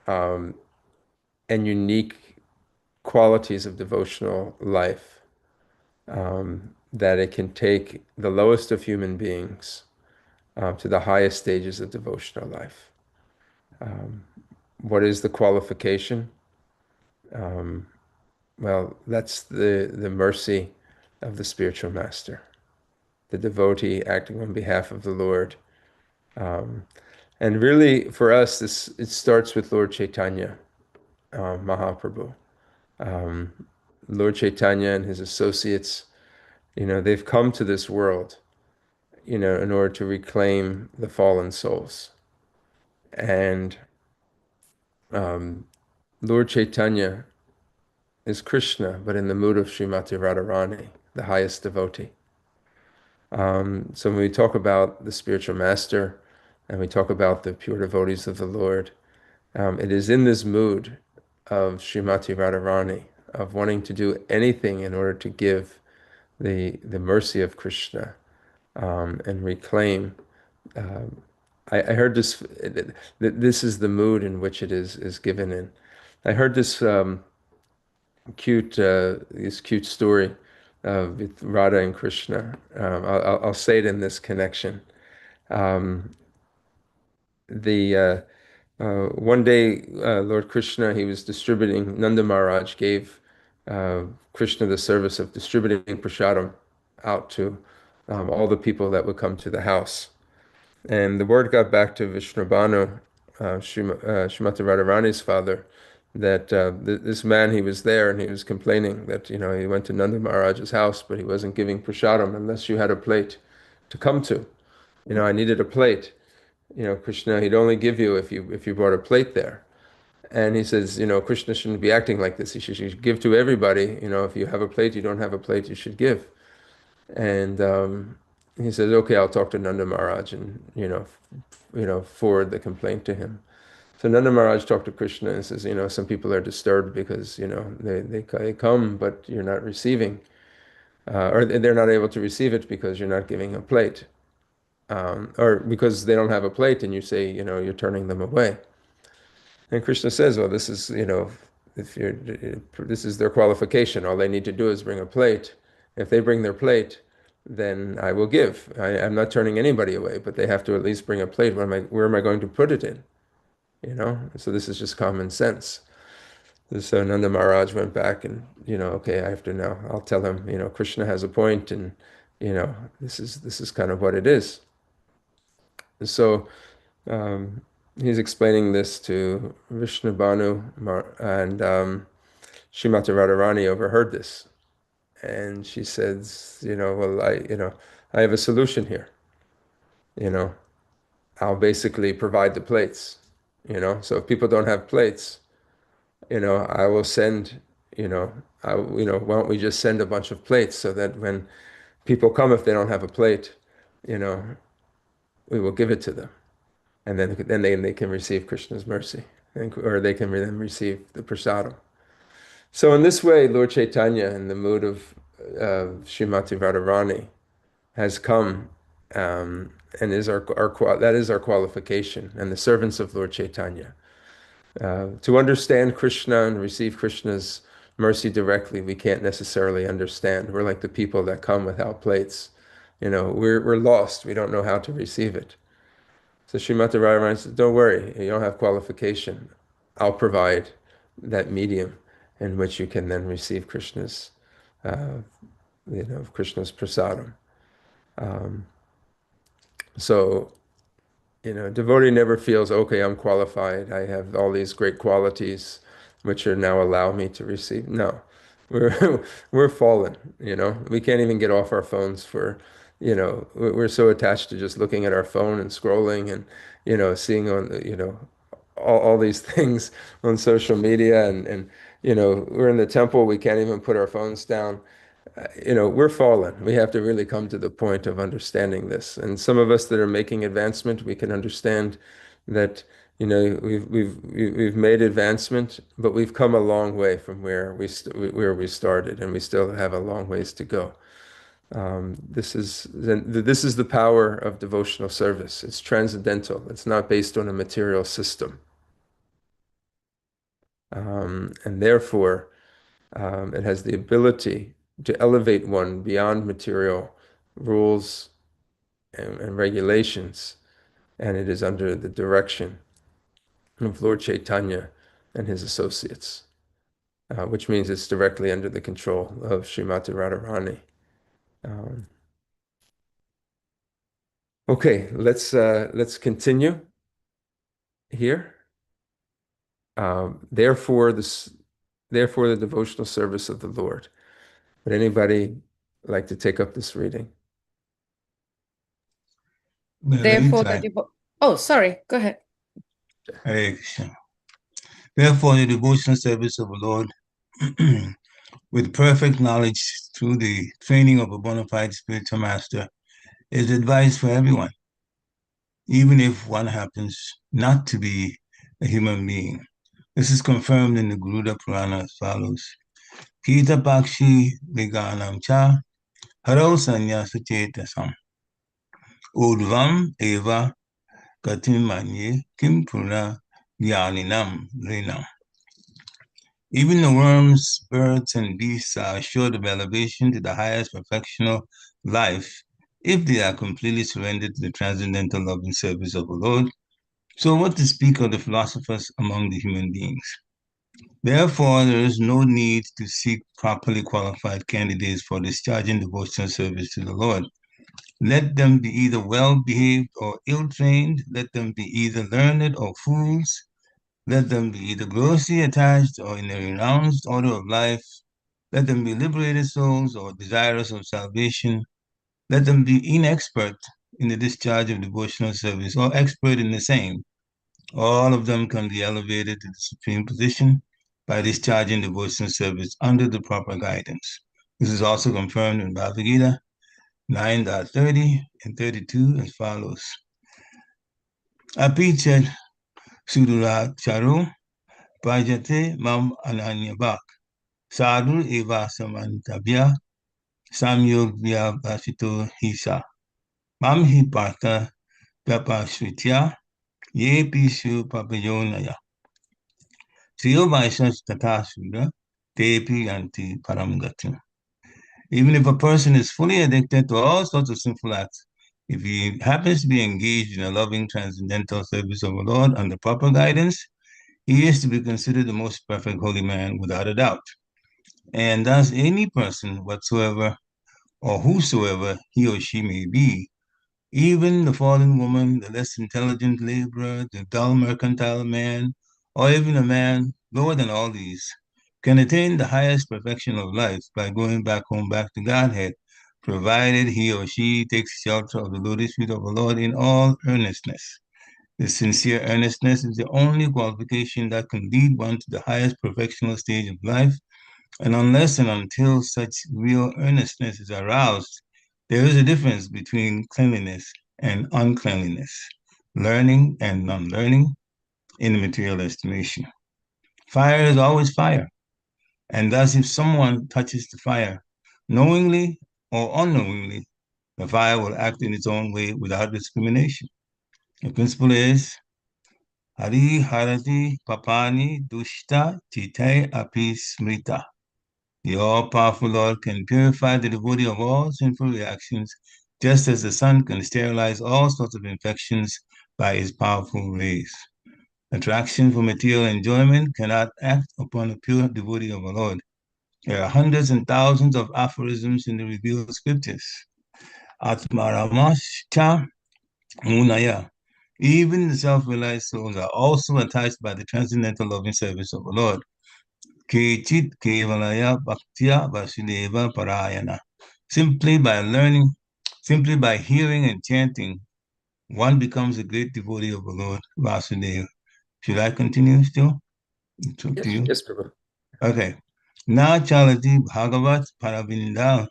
and unique qualities of devotional life, that it can take the lowest of human beings to the highest stages of devotional life. What is the qualification? Well, that's the mercy of the spiritual master, the devotee acting on behalf of the Lord. And really, for us, it starts with Lord Chaitanya Mahaprabhu. Lord Chaitanya and his associates, they've come to this world, in order to reclaim the fallen souls. And Lord Chaitanya is Krishna, but in the mood of Srimati Radharani, the highest devotee. So when we talk about the spiritual master and we talk about the pure devotees of the Lord, it is in this mood of Srimati Radharani, of wanting to do anything in order to give the mercy of Krishna and reclaim. I heard this. This is the mood in which it is given in. I heard this cute story with Radha and Krishna. I'll say it in this connection. One day, Lord Krishna, he was distributing. Nanda Maharaj gave Krishna the service of distributing prasadam out to all the people that would come to the house. And the word got back to Vishnubhanu, Srimati Radharani's father, that this man, he was there and he was complaining that, he went to Nanda Maharaj's house, but he wasn't giving prasadam unless you had a plate to come to. I needed a plate. Krishna, he'd only give you if you brought a plate there. And he says, Krishna shouldn't be acting like this. He should give to everybody. If you have a plate, you don't have a plate, you should give. And he says, okay, I'll talk to Nanda Maharaj and, forward the complaint to him. So Nanda Maharaj talked to Krishna and says, some people are disturbed because, they come, but you're not receiving, or they're not able to receive it because you're not giving a plate, or because they don't have a plate and you say, you're turning them away. And Krishna says, well, this is, this is their qualification. All they need to do is bring a plate. If they bring their plate, then I will give. I'm not turning anybody away, but they have to at least bring a plate. Where am I going to put it in? So this is just common sense. So Nanda Maharaj went back and, okay, I have to now, I'll tell him, Krishna has a point and, this is kind of what it is. So he's explaining this to Vishnubhanu, and Srimati Radharani overheard this. And she says, well, I have a solution here. I'll basically provide the plates. So if people don't have plates, I will send, why don't we just send a bunch of plates so that when people come, if they don't have a plate, we will give it to them. And then they can receive Krishna's mercy, or they can then receive the prasadam. So in this way, Lord Chaitanya, in the mood of Srimati Radharani, has come, and that is our qualification, and the servants of Lord Chaitanya. To understand Krishna and receive Krishna's mercy directly, we can't necessarily understand. We're like the people that come without plates. We're lost. We don't know how to receive it. So Srimati Radharani says, don't worry, you don't have qualification. I'll provide that medium in which you can then receive Krishna's, Krishna's prasadam. So, devotee never feels, okay, I'm qualified. I have all these great qualities which are now allow me to receive. No, we're fallen. We can't even get off our phones for we're so attached to just looking at our phone and scrolling and, seeing on, all these things on social media and, we're in the temple, we can't even put our phones down. We're fallen. We have to really come to the point of understanding this. And some of us that are making advancement, we can understand that, we've made advancement, but we've come a long way from where we started, and we still have a long ways to go. This is the power of devotional service. It's transcendental. It's not based on a material system. And therefore, it has the ability to elevate one beyond material rules and regulations, and it is under the direction of Lord Chaitanya and his associates, which means it's directly under the control of Srimati Radharani. Okay, let's continue here. Therefore, the devotional service of the Lord. Would anybody like to take up this reading? Therefore, oh, sorry, go ahead. Hare Krishna. Therefore, the devotional service of the Lord, with perfect knowledge through the training of a bona fide spiritual master, is advised for everyone, even if one happens not to be a human being. This is confirmed in the Garuda Purana as follows. Kita Pakshi Veganam Cha Haro Sanyasa Chetasam Udvam Eva Gatim Manye Kim Puna Dhyaninam Rinam. Even the worms, birds, and beasts are assured of elevation to the highest perfection of life if they are completely surrendered to the transcendental love and service of the Lord. So what to speak of the philosophers among the human beings? Therefore, there is no need to seek properly qualified candidates for discharging devotional service to the Lord. Let them be either well-behaved or ill-trained. Let them be either learned or fools. Let them be either grossly attached or in a renounced order of life. Let them be liberated souls or desirous of salvation. Let them be inexpert in the discharge of devotional service or expert in the same. All of them can be elevated to the supreme position by discharging devotional service under the proper guidance. This is also confirmed in Bhagavad Gita 9.30 and 32 as follows. Apichat Suduracharo Pajate Mam Ananyabhak Sadhu Eva Samantabhya Samyogvya Vasito Hisa Mam Hi Partha Vyapashritya Ye Pishu Papayonaya Siyo Vaishas Tata Sudha Tepi Yanti Paramgatim. Even if a person is fully addicted to all sorts of sinful acts, if he happens to be engaged in a loving transcendental service of the Lord under proper guidance, he is to be considered the most perfect holy man without a doubt. And thus any person whatsoever or whosoever he or she may be, even the fallen woman, the less intelligent laborer, the dull mercantile man, or even a man lower than all these, can attain the highest perfection of life by going back home, back to Godhead, provided he or she takes shelter of the lotus feet of the Lord in all earnestness. This sincere earnestness is the only qualification that can lead one to the highest perfectional stage of life, and unless and until such real earnestness is aroused, there is a difference between cleanliness and uncleanliness, learning and non-learning in the material estimation. Fire is always fire, and thus if someone touches the fire, knowingly or unknowingly, the fire will act in its own way without discrimination. The principle is Hari Harati Papani Dushta Chite Api Smrita. The all-powerful Lord can purify the devotee of all sinful reactions, just as the sun can sterilize all sorts of infections by his powerful rays. Attraction for material enjoyment cannot act upon a pure devotee of the Lord. There are hundreds and thousands of aphorisms in the revealed scriptures. Atmaramascha Munaya. Even the self-realized souls are also attached by the transcendental loving service of the Lord. Kechit Kevalaya Bhaktya Vasudeva Parayana. Simply by learning, Simply by hearing and chanting, one becomes a great devotee of the Lord Vasudeva. Should I continue still? It's up to you. Yes, Prabhu. Okay. Na chalati bhagavat paravinda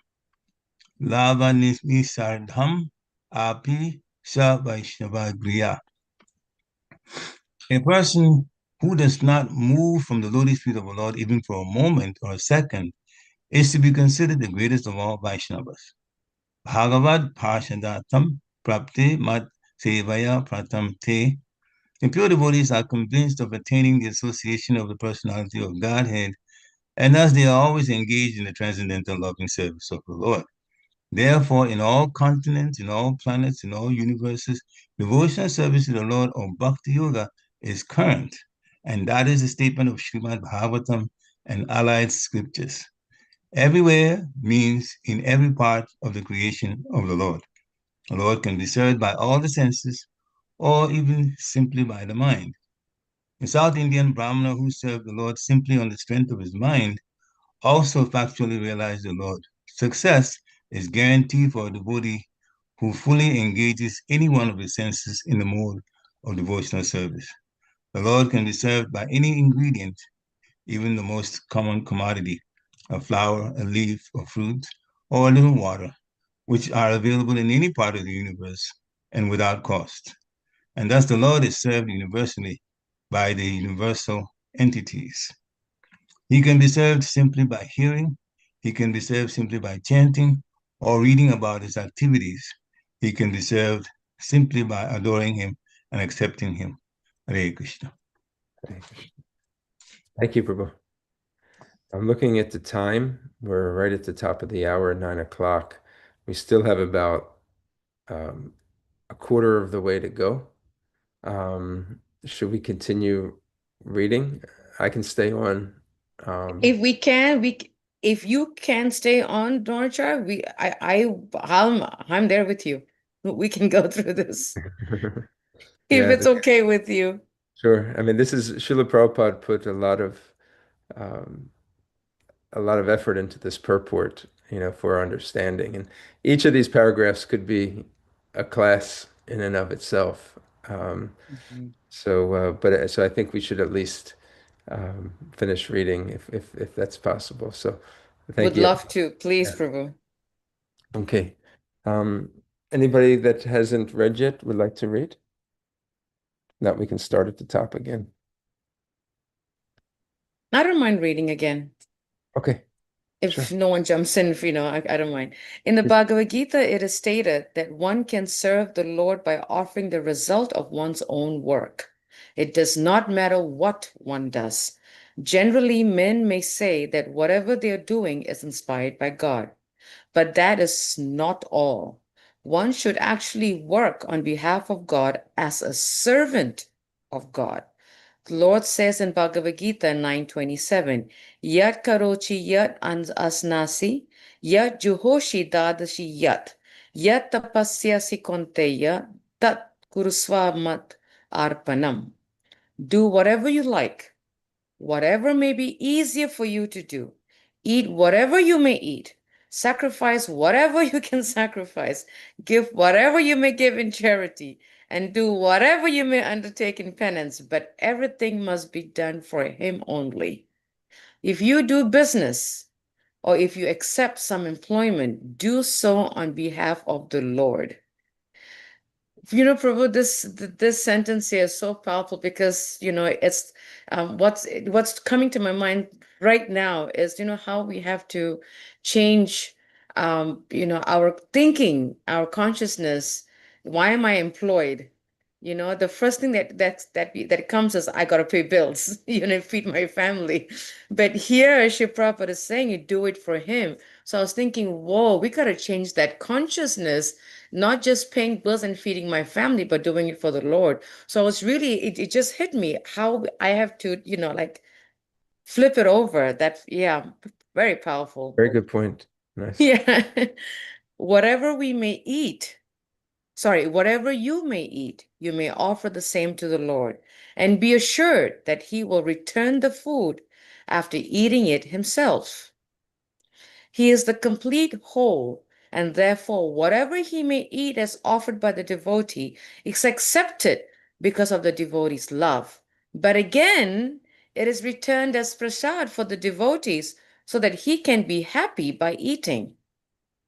lava nisardham api sa vaishnava griya. A person who does not move from the lotus feet of the Lord even for a moment or a second is to be considered the greatest of all Vaishnavas. Bhagavad Parshadatam Prapte Mat Sevaya Pratam Te. The pure devotees are convinced of attaining the association of the personality of Godhead, and thus they are always engaged in the transcendental loving service of the Lord. Therefore, in all continents, in all planets, in all universes, devotional service to the Lord or Bhakti Yoga is current, and that is the statement of Srimad Bhagavatam and allied scriptures. Everywhere means in every part of the creation of the Lord. The Lord can be served by all the senses or even simply by the mind. A South Indian Brahmana who served the Lord simply on the strength of his mind also factually realized the Lord. Success is guaranteed for a devotee who fully engages any one of his senses in the mode of devotional service. The Lord can be served by any ingredient, even the most common commodity, a flower, a leaf, a fruit, or a little water, which are available in any part of the universe and without cost. And thus the Lord is served universally by the universal entities. He can be served simply by hearing, he can be served simply by chanting or reading about his activities. He can be served simply by adoring him and accepting him. Hare Krishna. Thank you, Prabhu. I'm looking at the time. We're right at the top of the hour, 9 o'clock. We still have about a quarter of the way to go. Should we continue reading? I can stay on. If we can, if you can stay on, Dronacharya, I'm there with you. We can go through this. If Yeah, it's okay with you. sure. I mean, this is Srila Prabhupada put a lot of effort into this purport, for understanding. And each of these paragraphs could be a class in and of itself. So I think we should at least finish reading if that's possible. So thank Would you. love to. Please, Yeah. Prabhu. Okay. Anybody that hasn't read yet would like to read? Now we can start at the top again. I don't mind reading again. Okay. If Sure. no one jumps in, I don't mind. In the Bhagavad Gita, it is stated that one can serve the Lord by offering the result of one's own work. It does not matter what one does. Generally, men may say that whatever they are doing is inspired by God, but that is not all. One should actually work on behalf of God as a servant of God. The Lord says in Bhagavad Gita 9:27, Yat karochi yat asnasi, yat juhoshi dadashi yat tapasyasi konteya, tat kurusva mat arpanam. Do whatever you like, whatever may be easier for you to do. Eat whatever you may eat. Sacrifice whatever you can sacrifice. Give whatever you may give in charity. And do whatever you may undertake in penance. But everything must be done for Him only. If you do business, or if you accept some employment, do so on behalf of the Lord. Prabhu, this sentence here is so powerful because, it's what's coming to my mind right now is, how we have to change, our thinking, our consciousness. Why am I employed? The first thing that comes is I gotta pay bills, feed my family. But here, Shri Prabhupada is saying you do it for him. So I was thinking, whoa, we gotta change that consciousness, not just paying bills and feeding my family, but doing it for the Lord. So I was really, it just hit me how I have to, flip it over. That, yeah, very powerful. Very good point. Nice. Yeah. Whatever you may eat, you may offer the same to the Lord, and be assured that He will return the food after eating it Himself. He is the complete whole, and therefore whatever he may eat as offered by the devotee is accepted because of the devotee's love. But again, it is returned as prasad for the devotees so that he can be happy by eating.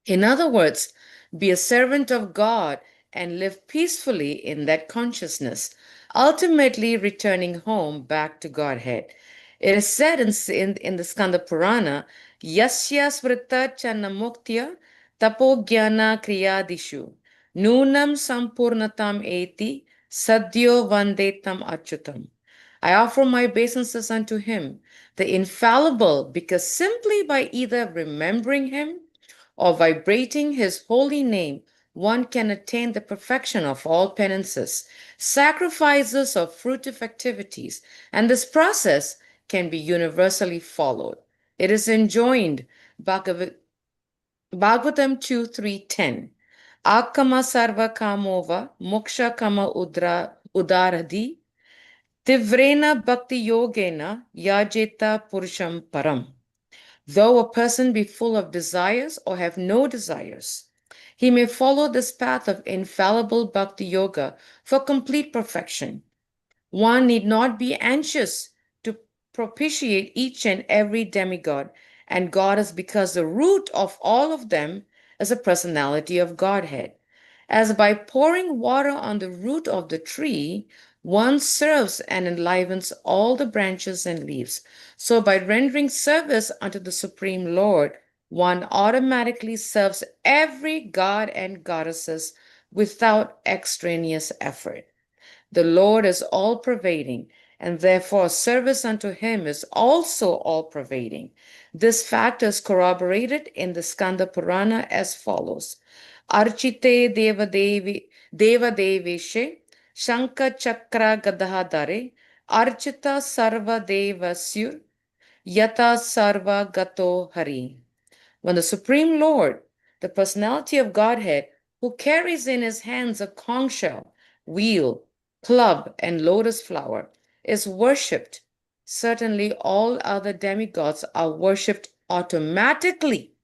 In other words, be a servant of God and live peacefully in that consciousness, ultimately returning home back to Godhead. It is said in the Skanda Purana, Yasya smrita channa muktya tapo jnana kriyadishu nunam sampurnatam eti sadyo vandetam achyutam. I offer my obeisances unto him, the infallible, because simply by either remembering him or vibrating his holy name, one can attain the perfection of all penances, sacrifices, or fruitive activities, and this process can be universally followed. It is enjoined, Bhagavatam 2:3-10. Akama sarva kamova moksha kama udaradi tivrena bhakti yogena yajeta purusham param. Though a person be full of desires or have no desires, he may follow this path of infallible bhakti yoga for complete perfection. One need not be anxious to propitiate each and every demigod and goddess because the root of all of them is a personality of Godhead. As by pouring water on the root of the tree, one serves and enlivens all the branches and leaves. So by rendering service unto the Supreme Lord, one automatically serves every god and goddesses without extraneous effort. The Lord is all-pervading, and therefore service unto him is also all-pervading. This fact is corroborated in the Skanda Purana as follows. Archite devadeveshe Shanka Chakra Gadhadare Archita Sarva Devasyur Yata Sarva Gato Hari. When the Supreme Lord, the personality of Godhead, who carries in his hands a conch shell, wheel, club, and lotus flower, is worshipped, certainly all other demigods are worshipped automatically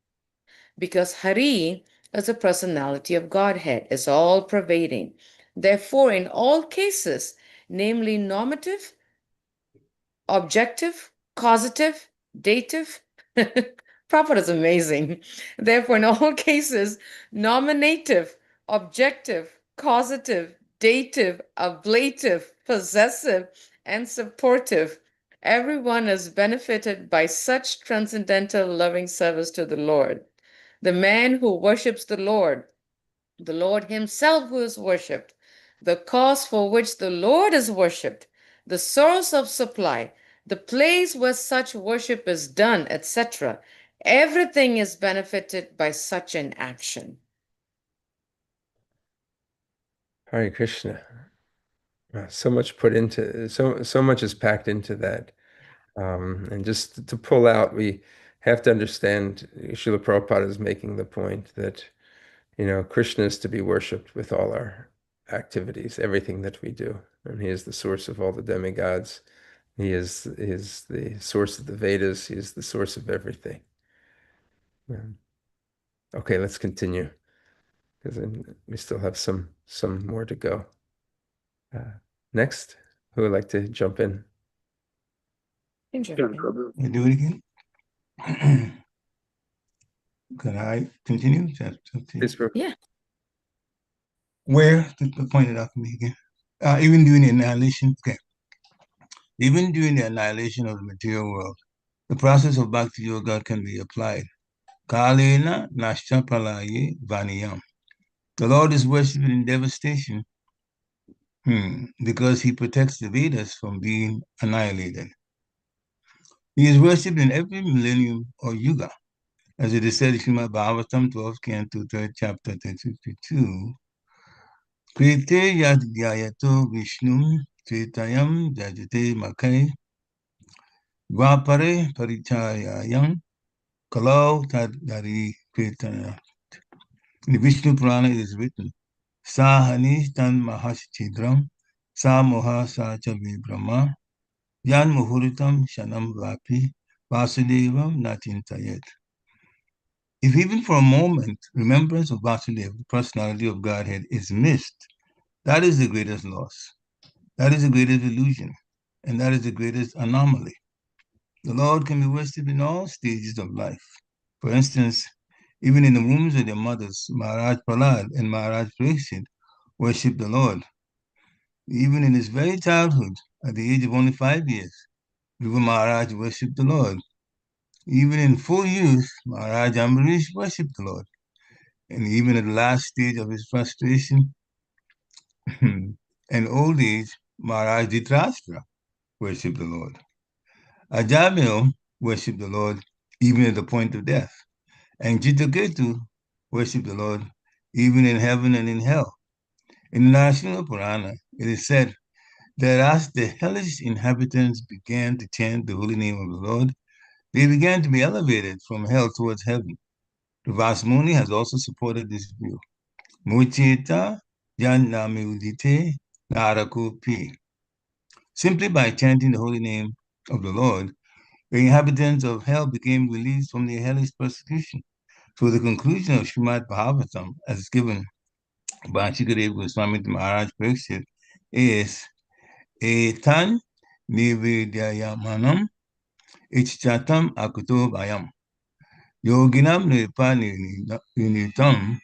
because Hari is a personality of Godhead, is all-pervading. Therefore, in all cases, namely normative, objective, causative, dative, Prabhupada is amazing. Therefore, in all cases, nominative, objective, causative, dative, ablative, possessive, and supportive, everyone is benefited by such transcendental loving service to the Lord. The man who worships the Lord himself who is worshipped, the cause for which the Lord is worshipped, the source of supply, the place where such worship is done, etc. Everything is benefited by such an action. Hare Krishna. So much put into so much is packed into that. And just to pull out, we have to understand Srila Prabhupada is making the point that, Krishna is to be worshipped with all our activities, everything that we do. And he is the source of all the demigods. He is the source of the Vedas. He is the source of everything. Okay, let's continue, because we still have some more to go. Next, who would like to jump in? You do it again? Could I continue? Yeah. Where? Point it out for me again. Even during the annihilation, okay. Even during the annihilation of the material world, the process of bhakti yoga can be applied. Kalena nashta palaye vaniyam. The Lord is worshipped in devastation because he protects the Vedas from being annihilated. He is worshipped in every millennium or yuga. As it is said in Srimad Bhagavatam 12th Canto 3rd chapter 32, Krite yad gyayato Vishnum Tretayam Jajate Makai Dvapare Parichayayam Kalau Tadari Kritana. In the Vishnu Purana it is written, Sahani Tan Mahashchidram Sa Moha Sa Chavi Brahma Yan Muhuritam Shanam Vapi Vasudevam Natintayet. If even for a moment remembrance of Vasudeva, the personality of Godhead, is missed, that is the greatest loss. That is the greatest illusion, and that is the greatest anomaly. The Lord can be worshipped in all stages of life. For instance, even in the wombs of their mothers, Maharaj Prahlad and Maharaj Pariksit worshipped the Lord. Even in his very childhood, at the age of only 5 years, Dhruva Maharaj worshipped the Lord. Even in full youth, Maharaj Ambarish worshipped the Lord. And even at the last stage of his frustration and old age, Maharaj Dhritarashtra worshipped the Lord. Ajamil worshipped the Lord even at the point of death. And Chitraketu worshipped the Lord even in heaven and in hell. In the Narasimha Purana, it is said that as the hellish inhabitants began to chant the holy name of the Lord, they began to be elevated from hell towards heaven. The Vasmuni has also supported this view. Mucheta Jannami Udite Narakupi. Simply by chanting the holy name of the Lord, the inhabitants of hell became released from their hellish persecution. So the conclusion of Srimad Bhagavatam, as given by Shukadeva Goswami to Maharaj Pariksit, is Etan Nivedyayamanam Ichchatam Akuto Bayam Yoginam Nirpanitam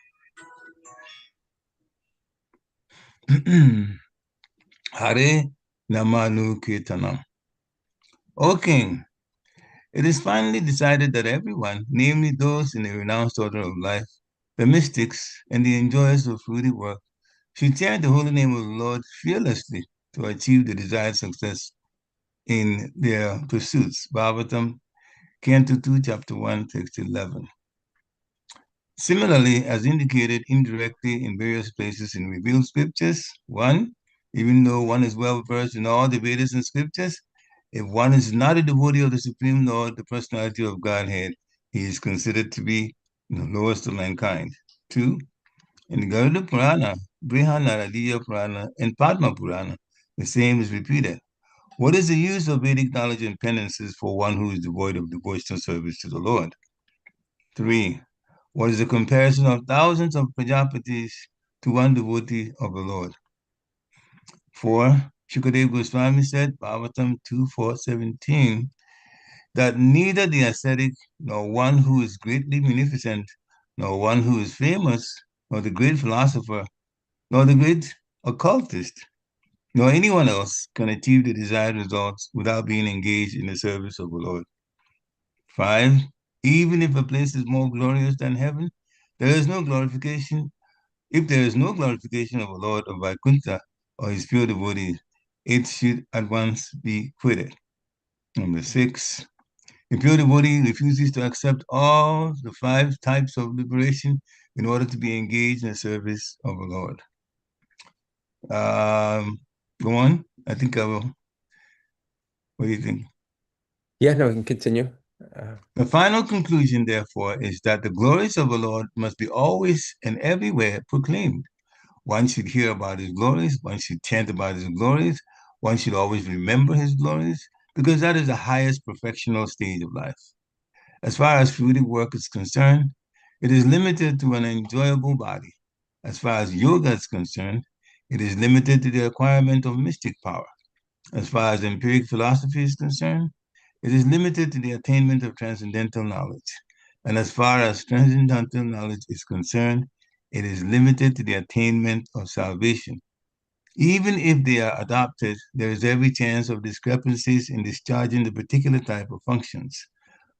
Hare Namanu Kirtanam. O King, it is finally decided that everyone, namely those in the renounced order of life, the mystics, and the enjoyers of fruity work, should chant the holy name of the Lord fearlessly to achieve the desired success in their pursuits. Bhagavatam, Canto 2, Chapter 1, Text 11. Similarly, as indicated indirectly in various places in revealed scriptures, 1. Even though one is well versed in all the Vedas and scriptures, if one is not a devotee of the Supreme Lord, the personality of Godhead, he is considered to be the lowest of mankind. 2. In the Garuda Purana, Brihanaradiya Purana, and Padma Purana, the same is repeated. What is the use of Vedic knowledge and penances for one who is devoid of devotional service to the Lord? 3. What is the comparison of thousands of Prajapatis to one devotee of the Lord? 4. Shukadeva Goswami said, Bhagavatam 2:4-17, that neither the ascetic, nor one who is greatly munificent, nor one who is famous, nor the great philosopher, nor the great occultist, nor anyone else can achieve the desired results without being engaged in the service of the Lord. 5. Even if a place is more glorious than heaven, there is no glorification. If there is no glorification of the Lord of Vaikuntha or his pure devotees, it should at once be quitted. Number 6. A pure devotee refuses to accept all the 5 types of liberation in order to be engaged in the service of the Lord. Go on. I think I will. What do you think? Yeah, no, we can continue. The final conclusion, therefore, is that the glories of the Lord must be always and everywhere proclaimed. One should hear about his glories, one should chant about his glories, one should always remember his glories, because that is the highest perfectional stage of life. As far as fruitive work is concerned, it is limited to an enjoyable body. As far as yoga is concerned, it is limited to the acquirement of mystic power. As far as empiric philosophy is concerned, it is limited to the attainment of transcendental knowledge. And as far as transcendental knowledge is concerned, it is limited to the attainment of salvation. Even if they are adopted, there is every chance of discrepancies in discharging the particular type of functions.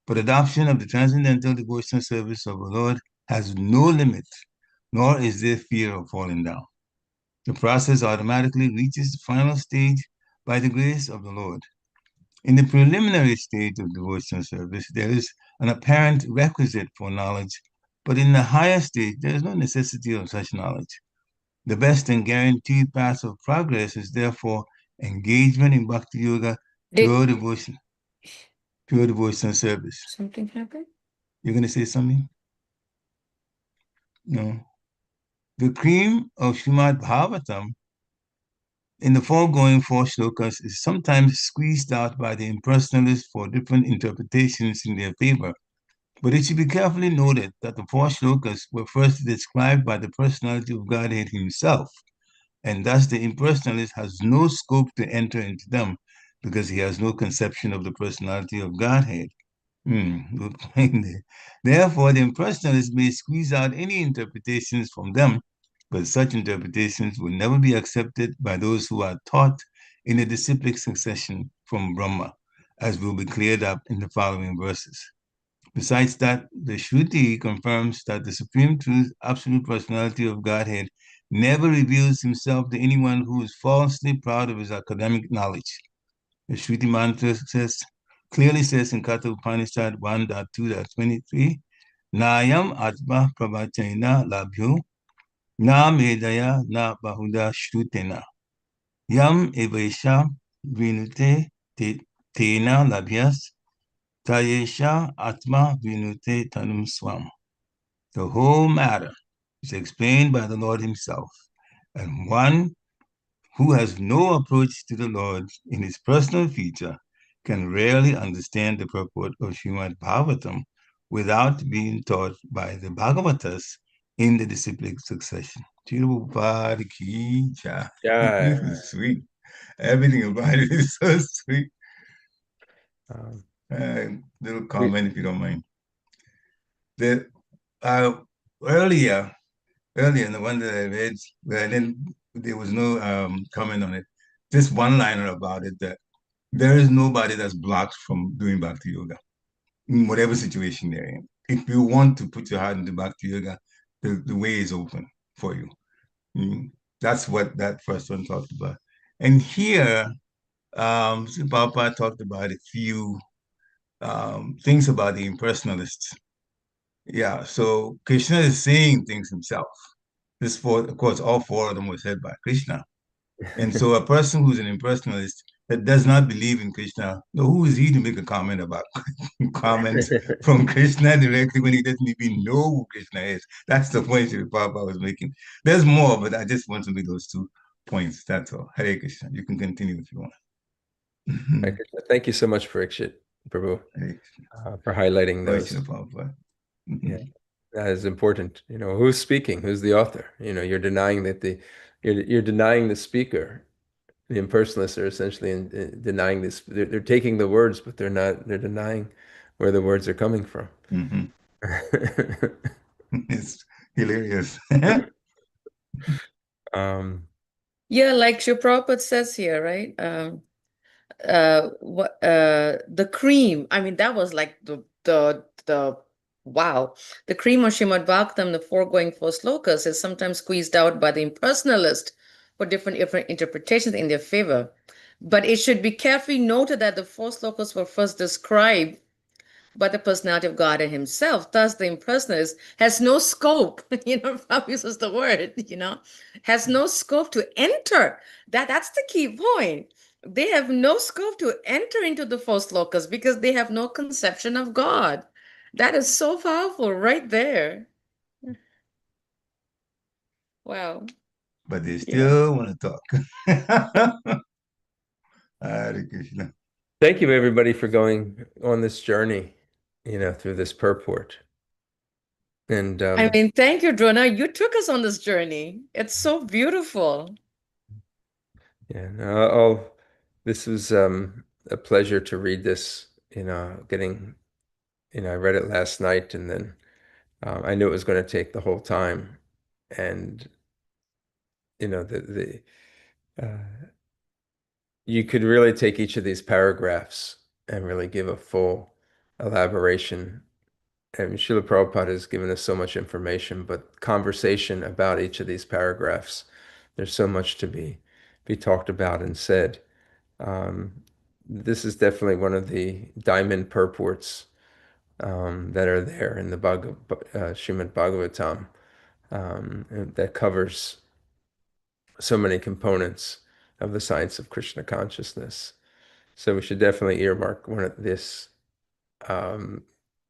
But adoption of the transcendental devotional service of the Lord has no limit, nor is there fear of falling down. The process automatically reaches the final stage by the grace of the Lord. In the preliminary stage of devotional service, there is an apparent requisite for knowledge, but in the higher stage, there is no necessity of such knowledge. The best and guaranteed path of progress is therefore engagement in Bhakti Yoga, pure devotion service. Something happened? You're going to say something? No. The cream of Srimad Bhagavatam in the foregoing 4 shlokas is sometimes squeezed out by the impersonalists for different interpretations in their favor. But it should be carefully noted that the 4 shlokas were first described by the personality of Godhead himself, and thus the impersonalist has no scope to enter into them because he has no conception of the personality of Godhead. Good point there. Therefore, the impersonalist may squeeze out any interpretations from them, but such interpretations will never be accepted by those who are taught in a disciplic succession from Brahma, as will be cleared up in the following verses. Besides that, the Shruti confirms that the Supreme Truth, absolute personality of Godhead, never reveals himself to anyone who is falsely proud of his academic knowledge. The Shruti mantra clearly says in Katha Upanishad 1.2.23, Nayam atma pravachena labhyo, na medaya na bahuda shrutena, yam evaisha vinute tena labhyas, tayesha atma vinute tanum swam. The whole matter is explained by the Lord himself, and one who has no approach to the Lord in his personal feature can rarely understand the purport of Srimad Bhagavatam without being taught by the Bhagavatas in the disciplic succession. Srila Sweet. Everything about it is so sweet. Little comment, if you don't mind. Earlier, in the one that I read, there was no comment on it. Just one liner about it, that there is nobody that's blocked from doing Bhakti Yoga in whatever situation they're in. If you want to put your heart into Bhakti Yoga, the way is open for you. That's what that first one talked about. And here, Prabhupada talked about a few things about the impersonalists. Yeah, so Krishna is saying things himself. Of course, all 4 of them were said by Krishna. And so a person who's an impersonalist that does not believe in Krishna, who is he to make a comment about comments from Krishna directly when he doesn't even know who Krishna is? That's the point that Prabhupada was making. There's more, but I just want to make those 2 points. That's all. Hare Krishna. You can continue if you want. Thank you so much, Parikshit, Prabhu, for highlighting those. Yeah, that is important. Who's speaking? Who's the author? You're denying that you're denying the speaker. The impersonalists are essentially denying this. They're taking the words, but they're not. They're denying where the words are coming from. It's hilarious. Yeah, like Sri Prabhupada says here, right? The cream. I mean, that was like the wow. The cream of Srimad Bhagavatam, the foregoing 4 slokas, is sometimes squeezed out by the impersonalist for different interpretations in their favor. But it should be carefully noted that the 4 slokas were first described by the personality of God himself. Thus, the impersonalist has no scope, Prabhupada uses the word, has no scope to enter. That's the key point. They have no scope to enter into the 4 slokas because they have no conception of God. That is so powerful right there. Wow. But they still want to talk. Hare Krishna. Thank you, everybody, for going on this journey, through this purport. And I mean, thank you, Drona. You took us on this journey. It's so beautiful. Yeah, this was a pleasure to read this. I read it last night, and then I knew it was going to take the whole time, and you could really take each of these paragraphs and really give a full elaboration. And Srila Prabhupada has given us so much information, but conversation about each of these paragraphs, there's so much to be talked about and said. This is definitely one of the diamond purports that are there in the Srimad Bhagavatam, that covers so many components of the science of Krishna consciousness. So we should definitely earmark one of this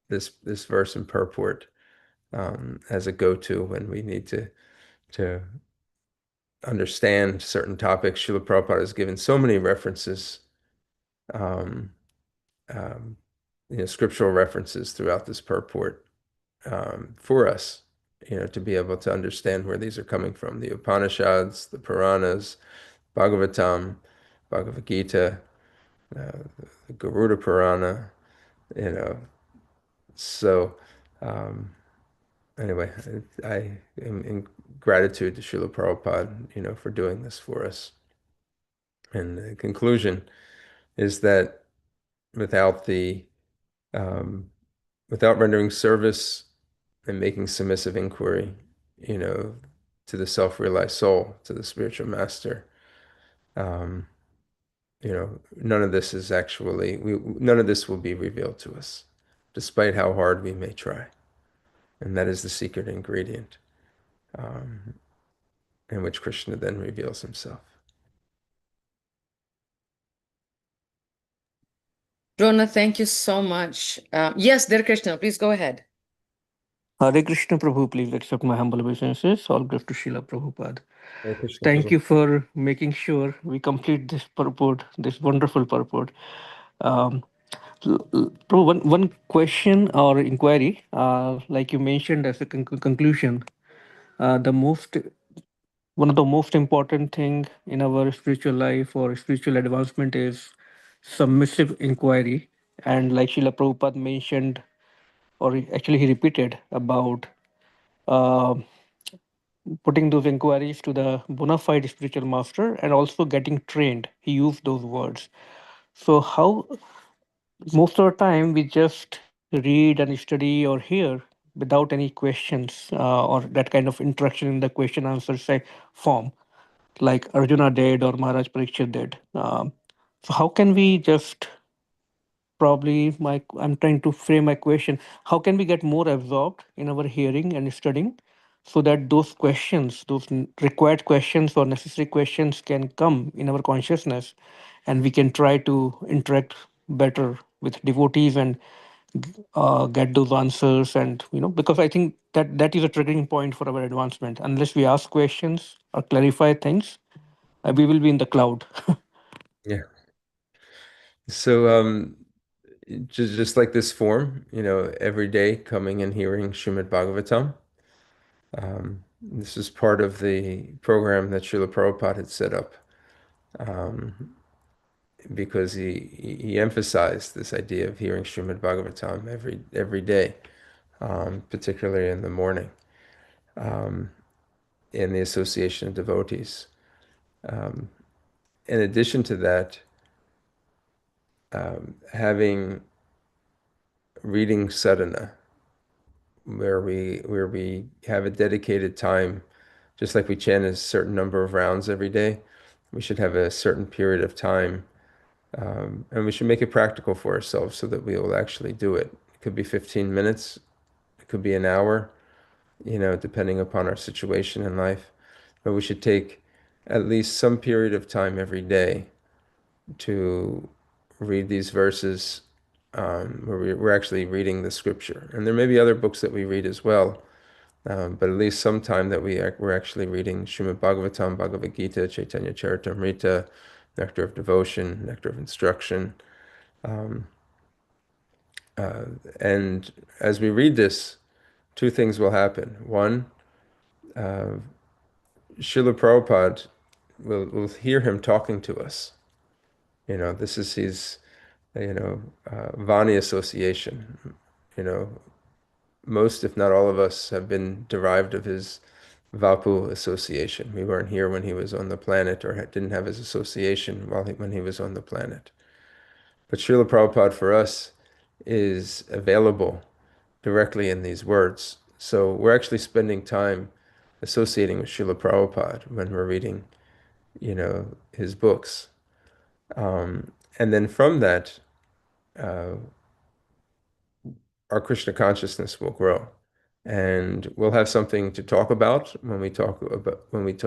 verse and purport as a go-to when we need to understand certain topics. Srila Prabhupada has given so many references scriptural references throughout this purport for us, to be able to understand where these are coming from. The Upanishads, the Puranas, Bhagavatam, Bhagavad Gita, the Garuda Purana, So anyway, I am in gratitude to Srila Prabhupada, for doing this for us. And the conclusion is that without rendering service and making submissive inquiry, to the self-realized soul, to the spiritual master, none of this is actually, none of this will be revealed to us, despite how hard we may try. And that is the secret ingredient, in which Krishna then reveals himself. Drona, thank you so much. Yes, dear Krishna, please go ahead. Hare Krishna Prabhu, please accept my humble obeisances. All glory to Srila Prabhupada. Hare Krishna, Thank Prabhu. you for making sure we complete this purport, this wonderful purport. Prabhu, one question or inquiry, like you mentioned as a conclusion, one of the most important thing in our spiritual life or spiritual advancement is submissive inquiry. And like Srila Prabhupada mentioned, or actually he repeated about uh, putting those inquiries to the bona fide spiritual master and also getting trained. He used those words. So how most of the time we just read and study or hear without any questions or that kind of interaction in the question answer form like Arjuna did or Maharaj Parikshit did. So how can we just I'm trying to frame my question. How can we get more absorbed in our hearing and studying so that those questions, those required questions or necessary questions can come in our consciousness and we can try to interact better with devotees and get those answers and because I think that is a triggering point for our advancement. Unless we ask questions or clarify things, we will be in the cloud. Yeah. So just like this form, every day coming and hearing Srimad Bhagavatam. This is part of the program that Srila Prabhupada had set up, because he emphasized this idea of hearing Srimad Bhagavatam every day, particularly in the morning, in the association of devotees. In addition to that, having reading sadhana, where we have a dedicated time, just like we chant a certain number of rounds every day, we should have a certain period of time, and we should make it practical for ourselves so that we will actually do it. It could be 15 minutes, it could be an hour, depending upon our situation in life, but we should take at least some period of time every day to read these verses, where we're actually reading the scripture. And there may be other books that we read as well, but at least some time that we're actually reading Srimad Bhagavatam, Bhagavad Gita, Chaitanya Charitamrita, Nectar of Devotion, Nectar of Instruction. And as we read this, two things will happen. One, Srila Prabhupada will hear him talking to us. This is his, Vani association. Most, if not all of us, have been derived of his Vapu association. We weren't here when he was on the planet, or didn't have his association when he was on the planet. But Srila Prabhupada for us is available directly in these words. So we're actually spending time associating with Srila Prabhupada when we're reading, his books. And then from that, our Krishna consciousness will grow, and we'll have something to talk about when we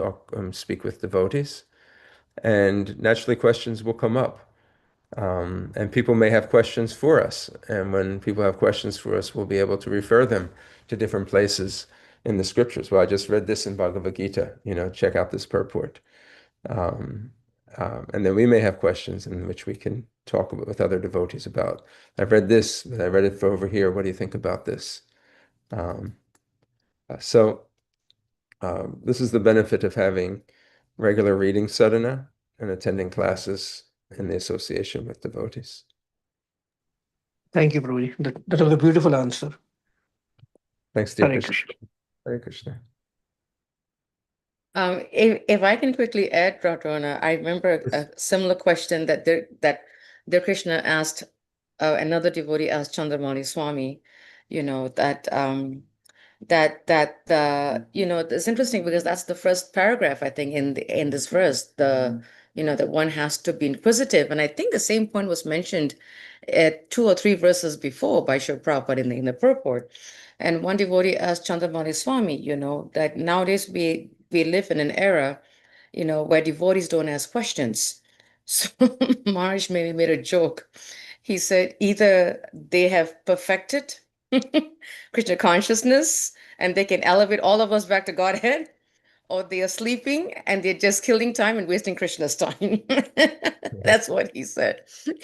speak with devotees, and naturally questions will come up, and people may have questions for us, and when people have questions for us, we'll be able to refer them to different places in the scriptures. Well, I just read this in Bhagavad Gita, check out this purport. And then we may have questions in which we can talk with other devotees about. I've read this, but I read it for over here. What do you think about this? This is the benefit of having regular reading sadhana and attending classes in the association with devotees. Thank you, Prabhuji. That was a beautiful answer. Thanks, dear Hare Krishna. Krishna. Hare Krishna. If I can quickly add, Radhana, I remember a similar question that Dear Krishna asked, another devotee asked Chandramani Swami, it's interesting because that's the first paragraph, I think, in this verse, that one has to be inquisitive. And I think the same point was mentioned at 2 or 3 verses before by Srila Prabhupada in the purport. And one devotee asked Chandramani Swami, that nowadays we live in an era, where devotees don't ask questions. So Maharaj maybe made a joke. He said either they have perfected Krishna consciousness and they can elevate all of us back to Godhead, or they are sleeping and they're just killing time and wasting Krishna's time. That's what he said.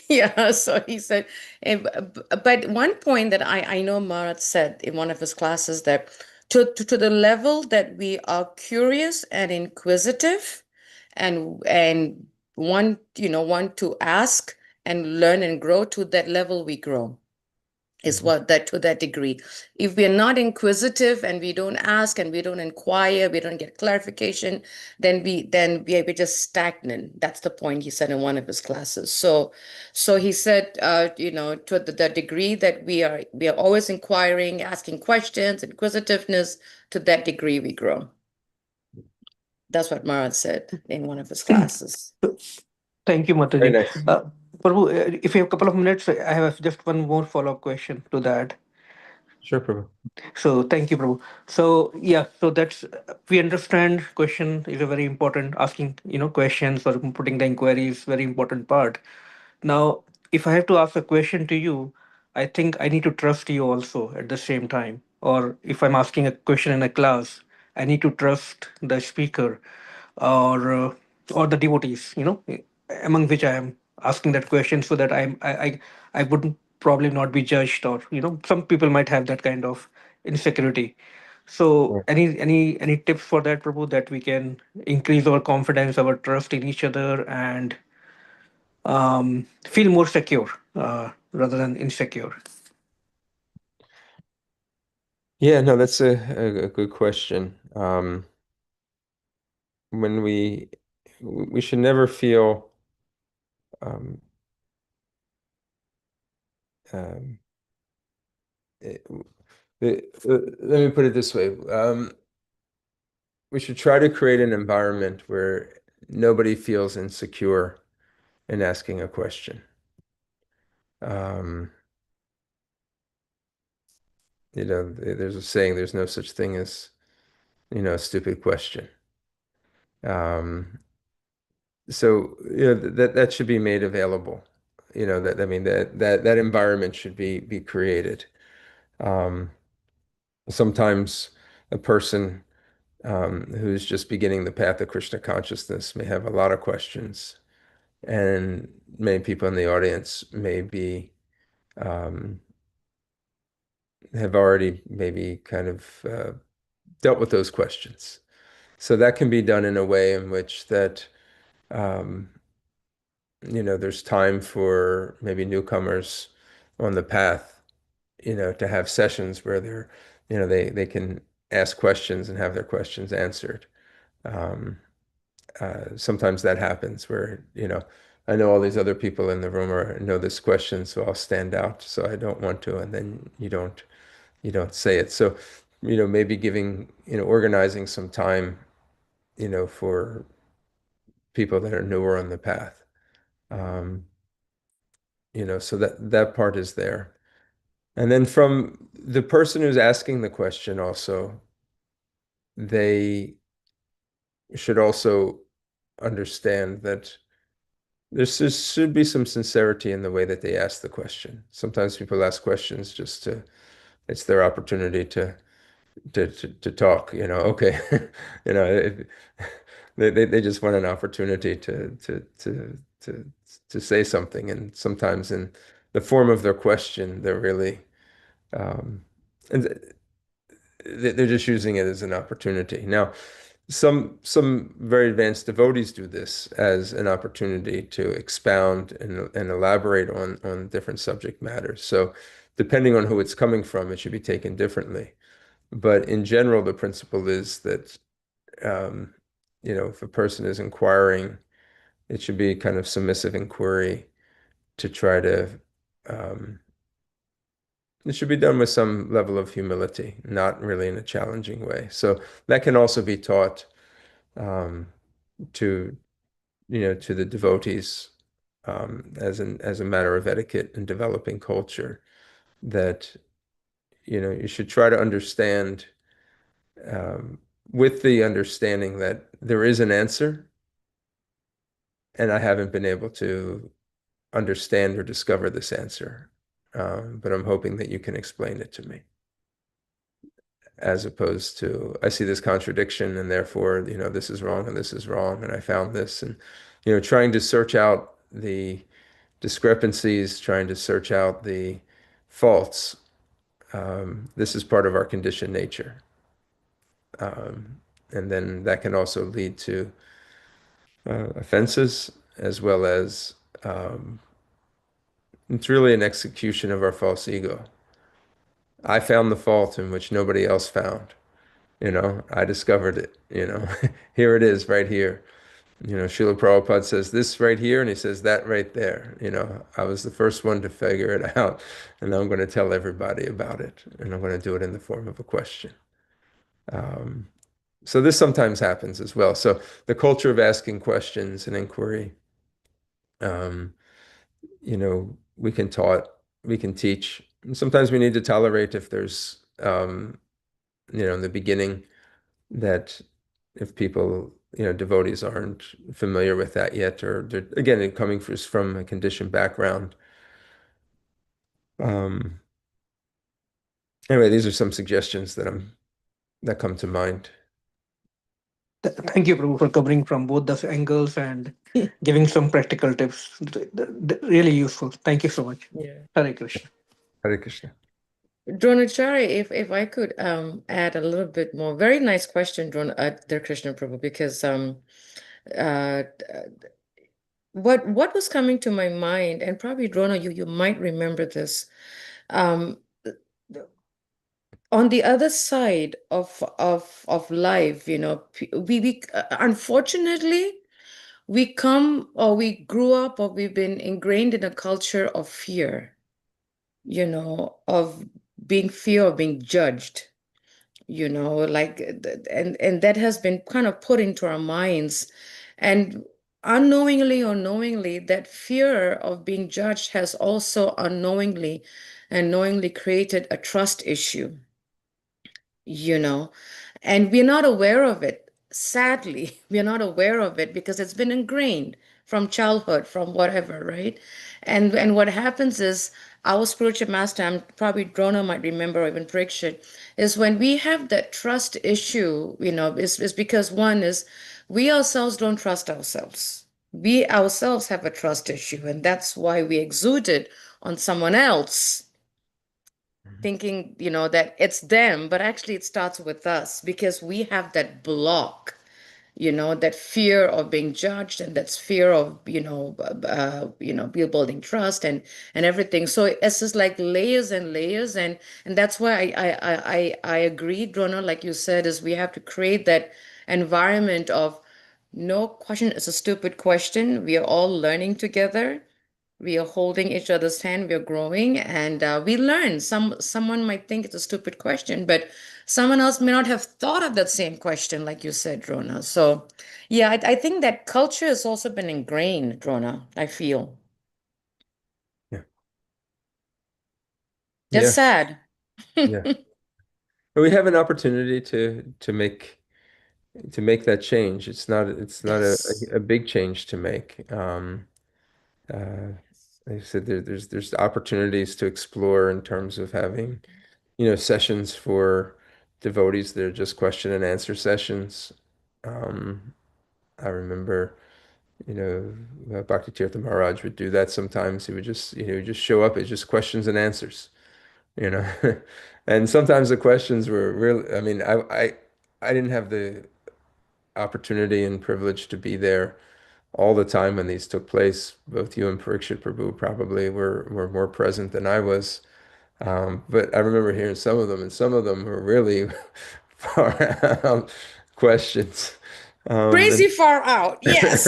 Yeah, so he said, but one point that I know Maharaj said in one of his classes, that to the level that we are curious and inquisitive and want to ask and learn and grow, to that level we grow. Is what that to that degree. If we are not inquisitive and we don't ask and we don't inquire, we don't get clarification, then we are just stagnant. That's the point he said in one of his classes. So he said, to the degree that we are always inquiring, asking questions, inquisitiveness, to that degree we grow. That's what Maharaj said in one of his classes. Thank you, Very Mataji. nice. Prabhu, if you have a couple of minutes, I have just one more follow-up question to that. Sure, Prabhu. So thank you, Prabhu. So yeah, so that's, we understand question is a very important, asking questions or putting the inquiry is very important part. Now, if I have to ask a question to you, I think I need to trust you also at the same time. Or if I'm asking a question in a class, I need to trust the speaker, or the devotees, among which I am asking that question, so that I wouldn't probably not be judged, or some people might have that kind of insecurity. So Yeah. any tips for that, Prabhu, that we can increase our confidence, our trust in each other, and feel more secure rather than insecure? Yeah, no, that's a good question. When we should never feel um, um, it- let me put it this way. We should try to create an environment where nobody feels insecure in asking a question. There's a saying, there's no such thing as, a stupid question. So that should be made available. That environment should be created. Sometimes a person who's just beginning the path of Krishna consciousness may have a lot of questions, and many people in the audience may be have already maybe kind of dealt with those questions. So that can be done in a way in which that there's time for maybe newcomers on the path, to have sessions where they can ask questions and have their questions answered. Sometimes that happens where, I know all these other people in the room know this question, so I'll stand out, so I don't want to, and then you don't say it. So, maybe organizing some time, for people that are newer on the path. So that part is there. And then from the person who's asking the question also, they should also understand that should be some sincerity in the way that they ask the question. Sometimes people ask questions it's their opportunity to talk, okay. They just want an opportunity to say something, and sometimes in the form of their question, they're really and they're just using it as an opportunity. Now, some very advanced devotees do this as an opportunity to expound and elaborate on different subject matters. So depending on who it's coming from, it should be taken differently. But in general, the principle is that if a person is inquiring, it should be kind of submissive inquiry to try to it should be done with some level of humility, not really in a challenging way. So that can also be taught to the devotees as a matter of etiquette in developing culture, that you should try to understand with the understanding that there is an answer, and I haven't been able to understand or discover this answer, but I'm hoping that you can explain it to me. As opposed to, I see this contradiction and therefore, this is wrong and this is wrong, and I found this, and trying to search out the discrepancies, trying to search out the faults. This is part of our conditioned nature. And then that can also lead to offenses, as well as it's really an execution of our false ego. I found the fault in which nobody else found. I discovered it, here it is right here. Srila Prabhupada says this right here, and he says that right there. I was the first one to figure it out, and I'm going to tell everybody about it, and I'm going to do it in the form of a question. So this sometimes happens as well. So the culture of asking questions and inquiry, we can teach. And sometimes we need to tolerate if there's, in the beginning, that if people, devotees aren't familiar with that yet, or they're, again, coming from a conditioned background. Anyway, these are some suggestions that come to mind. Thank you, Prabhu, for covering from both the angles and giving some practical tips. Really useful. Thank you so much. Yeah. Hare Krishna. Hare Krishna. Dronacharya, if I could add a little bit more. Very nice question, Dear Krishna Prabhu, because what was coming to my mind, and probably Drona, you might remember this. On the other side of life, we unfortunately we come, or we grew up, or we've been ingrained in a culture of fear, of fear of being judged, like, and that has been kind of put into our minds, and unknowingly or knowingly, that fear of being judged has also unknowingly and knowingly created a trust issue, and we're not aware of it. Sadly, we're not aware of it because it's been ingrained from childhood, from whatever, right? And what happens is, our spiritual master, and probably Drona might remember, or even Parikshit, is when we have that trust issue, is because one is, we ourselves don't trust ourselves. We ourselves have a trust issue, and that's why we exude it on someone else, thinking, that it's them, but actually it starts with us, because we have that block, that fear of being judged, and that's fear of, building trust and everything. So it's just like layers and layers, and that's why I agree, Drona, like you said, is we have to create that environment of no question is a stupid question. We are all learning together. We are holding each other's hand, we're growing, and we learn. Someone might think it's a stupid question, but someone else may not have thought of that same question, like you said, Drona. So yeah, I think that culture has also been ingrained, Drona, I feel. Yeah. That's Yeah. sad. Yeah. But we have an opportunity to make that change. It's not Yes. a big change to make. Like I said, there's opportunities to explore in terms of having, sessions for devotees. They're just question and answer sessions. I remember, Bhakti Tirtha Maharaj would do that sometimes. He would just show up as just questions and answers, and sometimes the questions were really, I mean, I didn't have the opportunity and privilege to be there all the time when these took place. Both you and Parikshit Prabhu probably were more present than I was. But I remember hearing some of them, and some of them were really far out questions. Crazy far out, yes.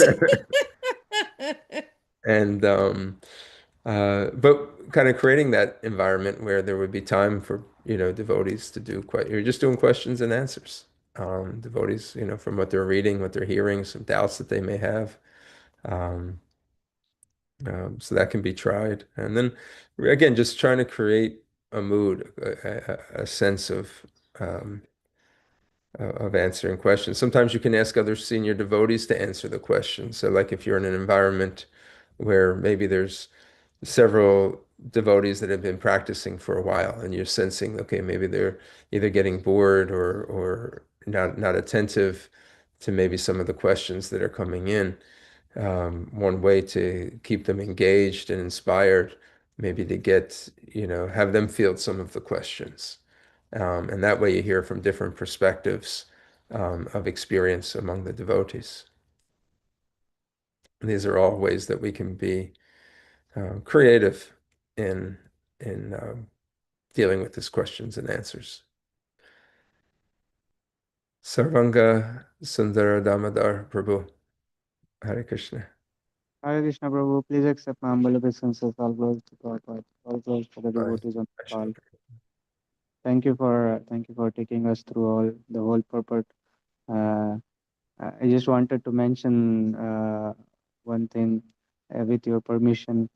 But kind of creating that environment where there would be time for, devotees to do you're just doing questions and answers. Devotees, from what they're reading, what they're hearing, some doubts that they may have. So that can be tried. And then again, just trying to create a mood, a sense of answering questions. Sometimes you can ask other senior devotees to answer the question. So like if you're in an environment where maybe there's several devotees that have been practicing for a while and you're sensing, okay, maybe they're either getting bored or not attentive to maybe some of the questions that are coming in. One way to keep them engaged and inspired, maybe to get, have them field some of the questions. And that way you hear from different perspectives of experience among the devotees. And these are all ways that we can be creative in dealing with these questions and answers. Sarvanga Sundara Damodar Prabhu. Hare Krishna. Hare Krishna Prabhu, please accept my humble obeisances. All glory to God, all glory for the devotees on the call. Thank you for taking us through the whole purport. I just wanted to mention one thing with your permission,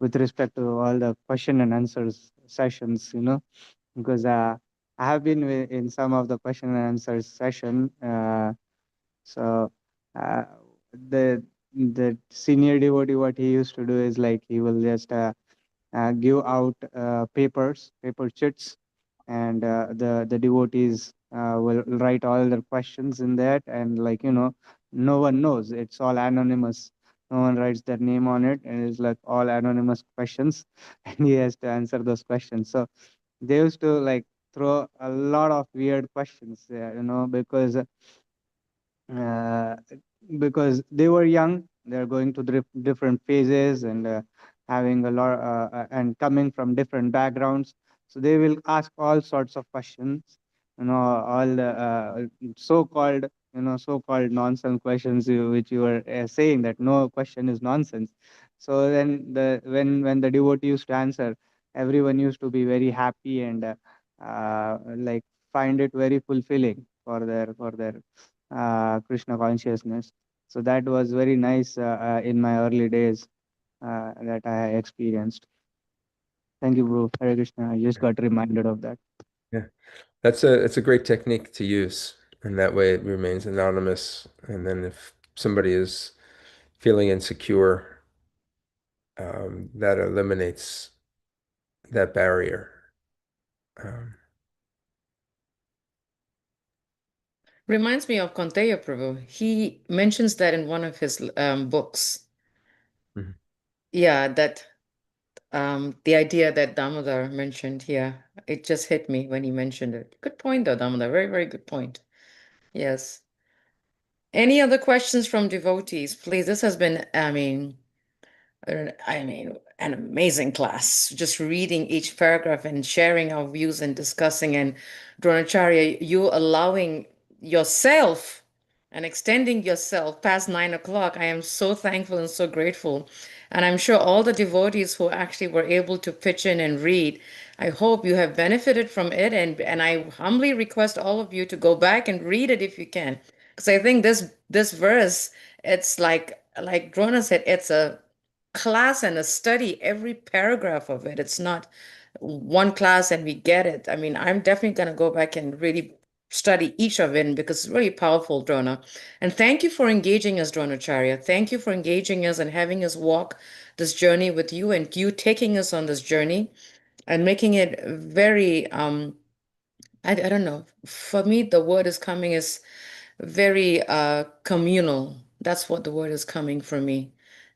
with respect to all the question and answers sessions, because I have been in some of the question and answers session. So the senior devotee, what he used to do is like he will just give out paper chits, and the devotees will write all their questions in that, and no one knows, it's all anonymous, no one writes their name on it, and it's like all anonymous questions and he has to answer those questions. So they used to like throw a lot of weird questions there, uh, because they were young, they're going to different phases, and having a lot and coming from different backgrounds, so they will ask all sorts of questions, all the so-called so-called nonsense questions, which you were saying that no question is nonsense. So then when the devotee used to answer, everyone used to be very happy, and like find it very fulfilling for their Krishna consciousness. So that was very nice in my early days that I experienced. Thank you, bro. Hare Krishna. I just got reminded of that. Yeah, it's a great technique to use, and that way it remains anonymous. And then if somebody is feeling insecure, that eliminates that barrier. Reminds me of Konteya Prabhu. He mentions that in one of his books. Mhm. Yeah, that the idea that Damodar mentioned here, it just hit me when he mentioned it. Good point, though, Damodar. Very, very good point. Yes. Any other questions from devotees, please? This has been, an amazing class. Just reading each paragraph and sharing our views and discussing. And Dronacharya, you allowing yourself and extending yourself past 9 o'clock. I am so thankful and so grateful. And I'm sure all the devotees who actually were able to pitch in and read, I hope you have benefited from it. And I humbly request all of you to go back and read it if you can. Because I think this verse, it's like Drona said, it's a class and a study, every paragraph of it. It's not one class and we get it. I mean, I'm definitely going to go back and really study each of it because it's really powerful, Drona. And thank you for engaging us, Dronacharya. Thank you for engaging us and having us walk this journey with you, and you taking us on this journey and making it very, I don't know. For me, the word is coming is very communal. That's what the word is coming from me.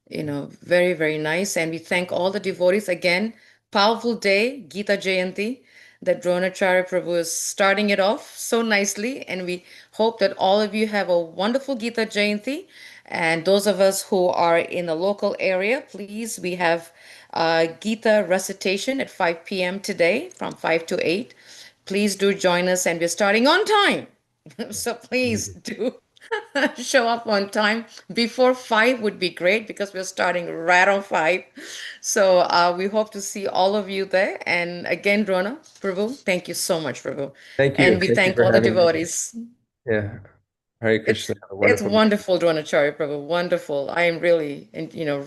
Very, very nice. And we thank all the devotees again. Powerful day, Gita Jayanti, that Dronacharya Prabhu is starting it off so nicely. And we hope that all of you have a wonderful Gita Jayanti. And those of us who are in the local area, please, we have Gita recitation at 5 p.m. today from 5 to 8. Please do join us, and we're starting on time. So please do show up on time. Before 5 would be great because we're starting right on 5. So we hope to see all of you there. And again, Drona, Prabhu, thank you so much, Prabhu. Thank you. And we Thank you thank for all the having me. devotees. Yeah. Hare It's Krishna. Have a it's wonderful day. wonderful, Dronacharya Prabhu. Wonderful. I am really,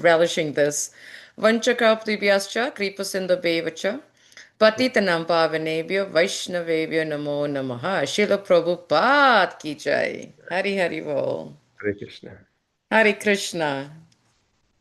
relishing this. Vanchakaptibhyascha kripasindhabhevacha patitanam pavanebhyo vaishnavebhyo namo namaha. Srila Prabhupada ki jai. Hari Hari Bol. Hare Krishna. Hare Krishna.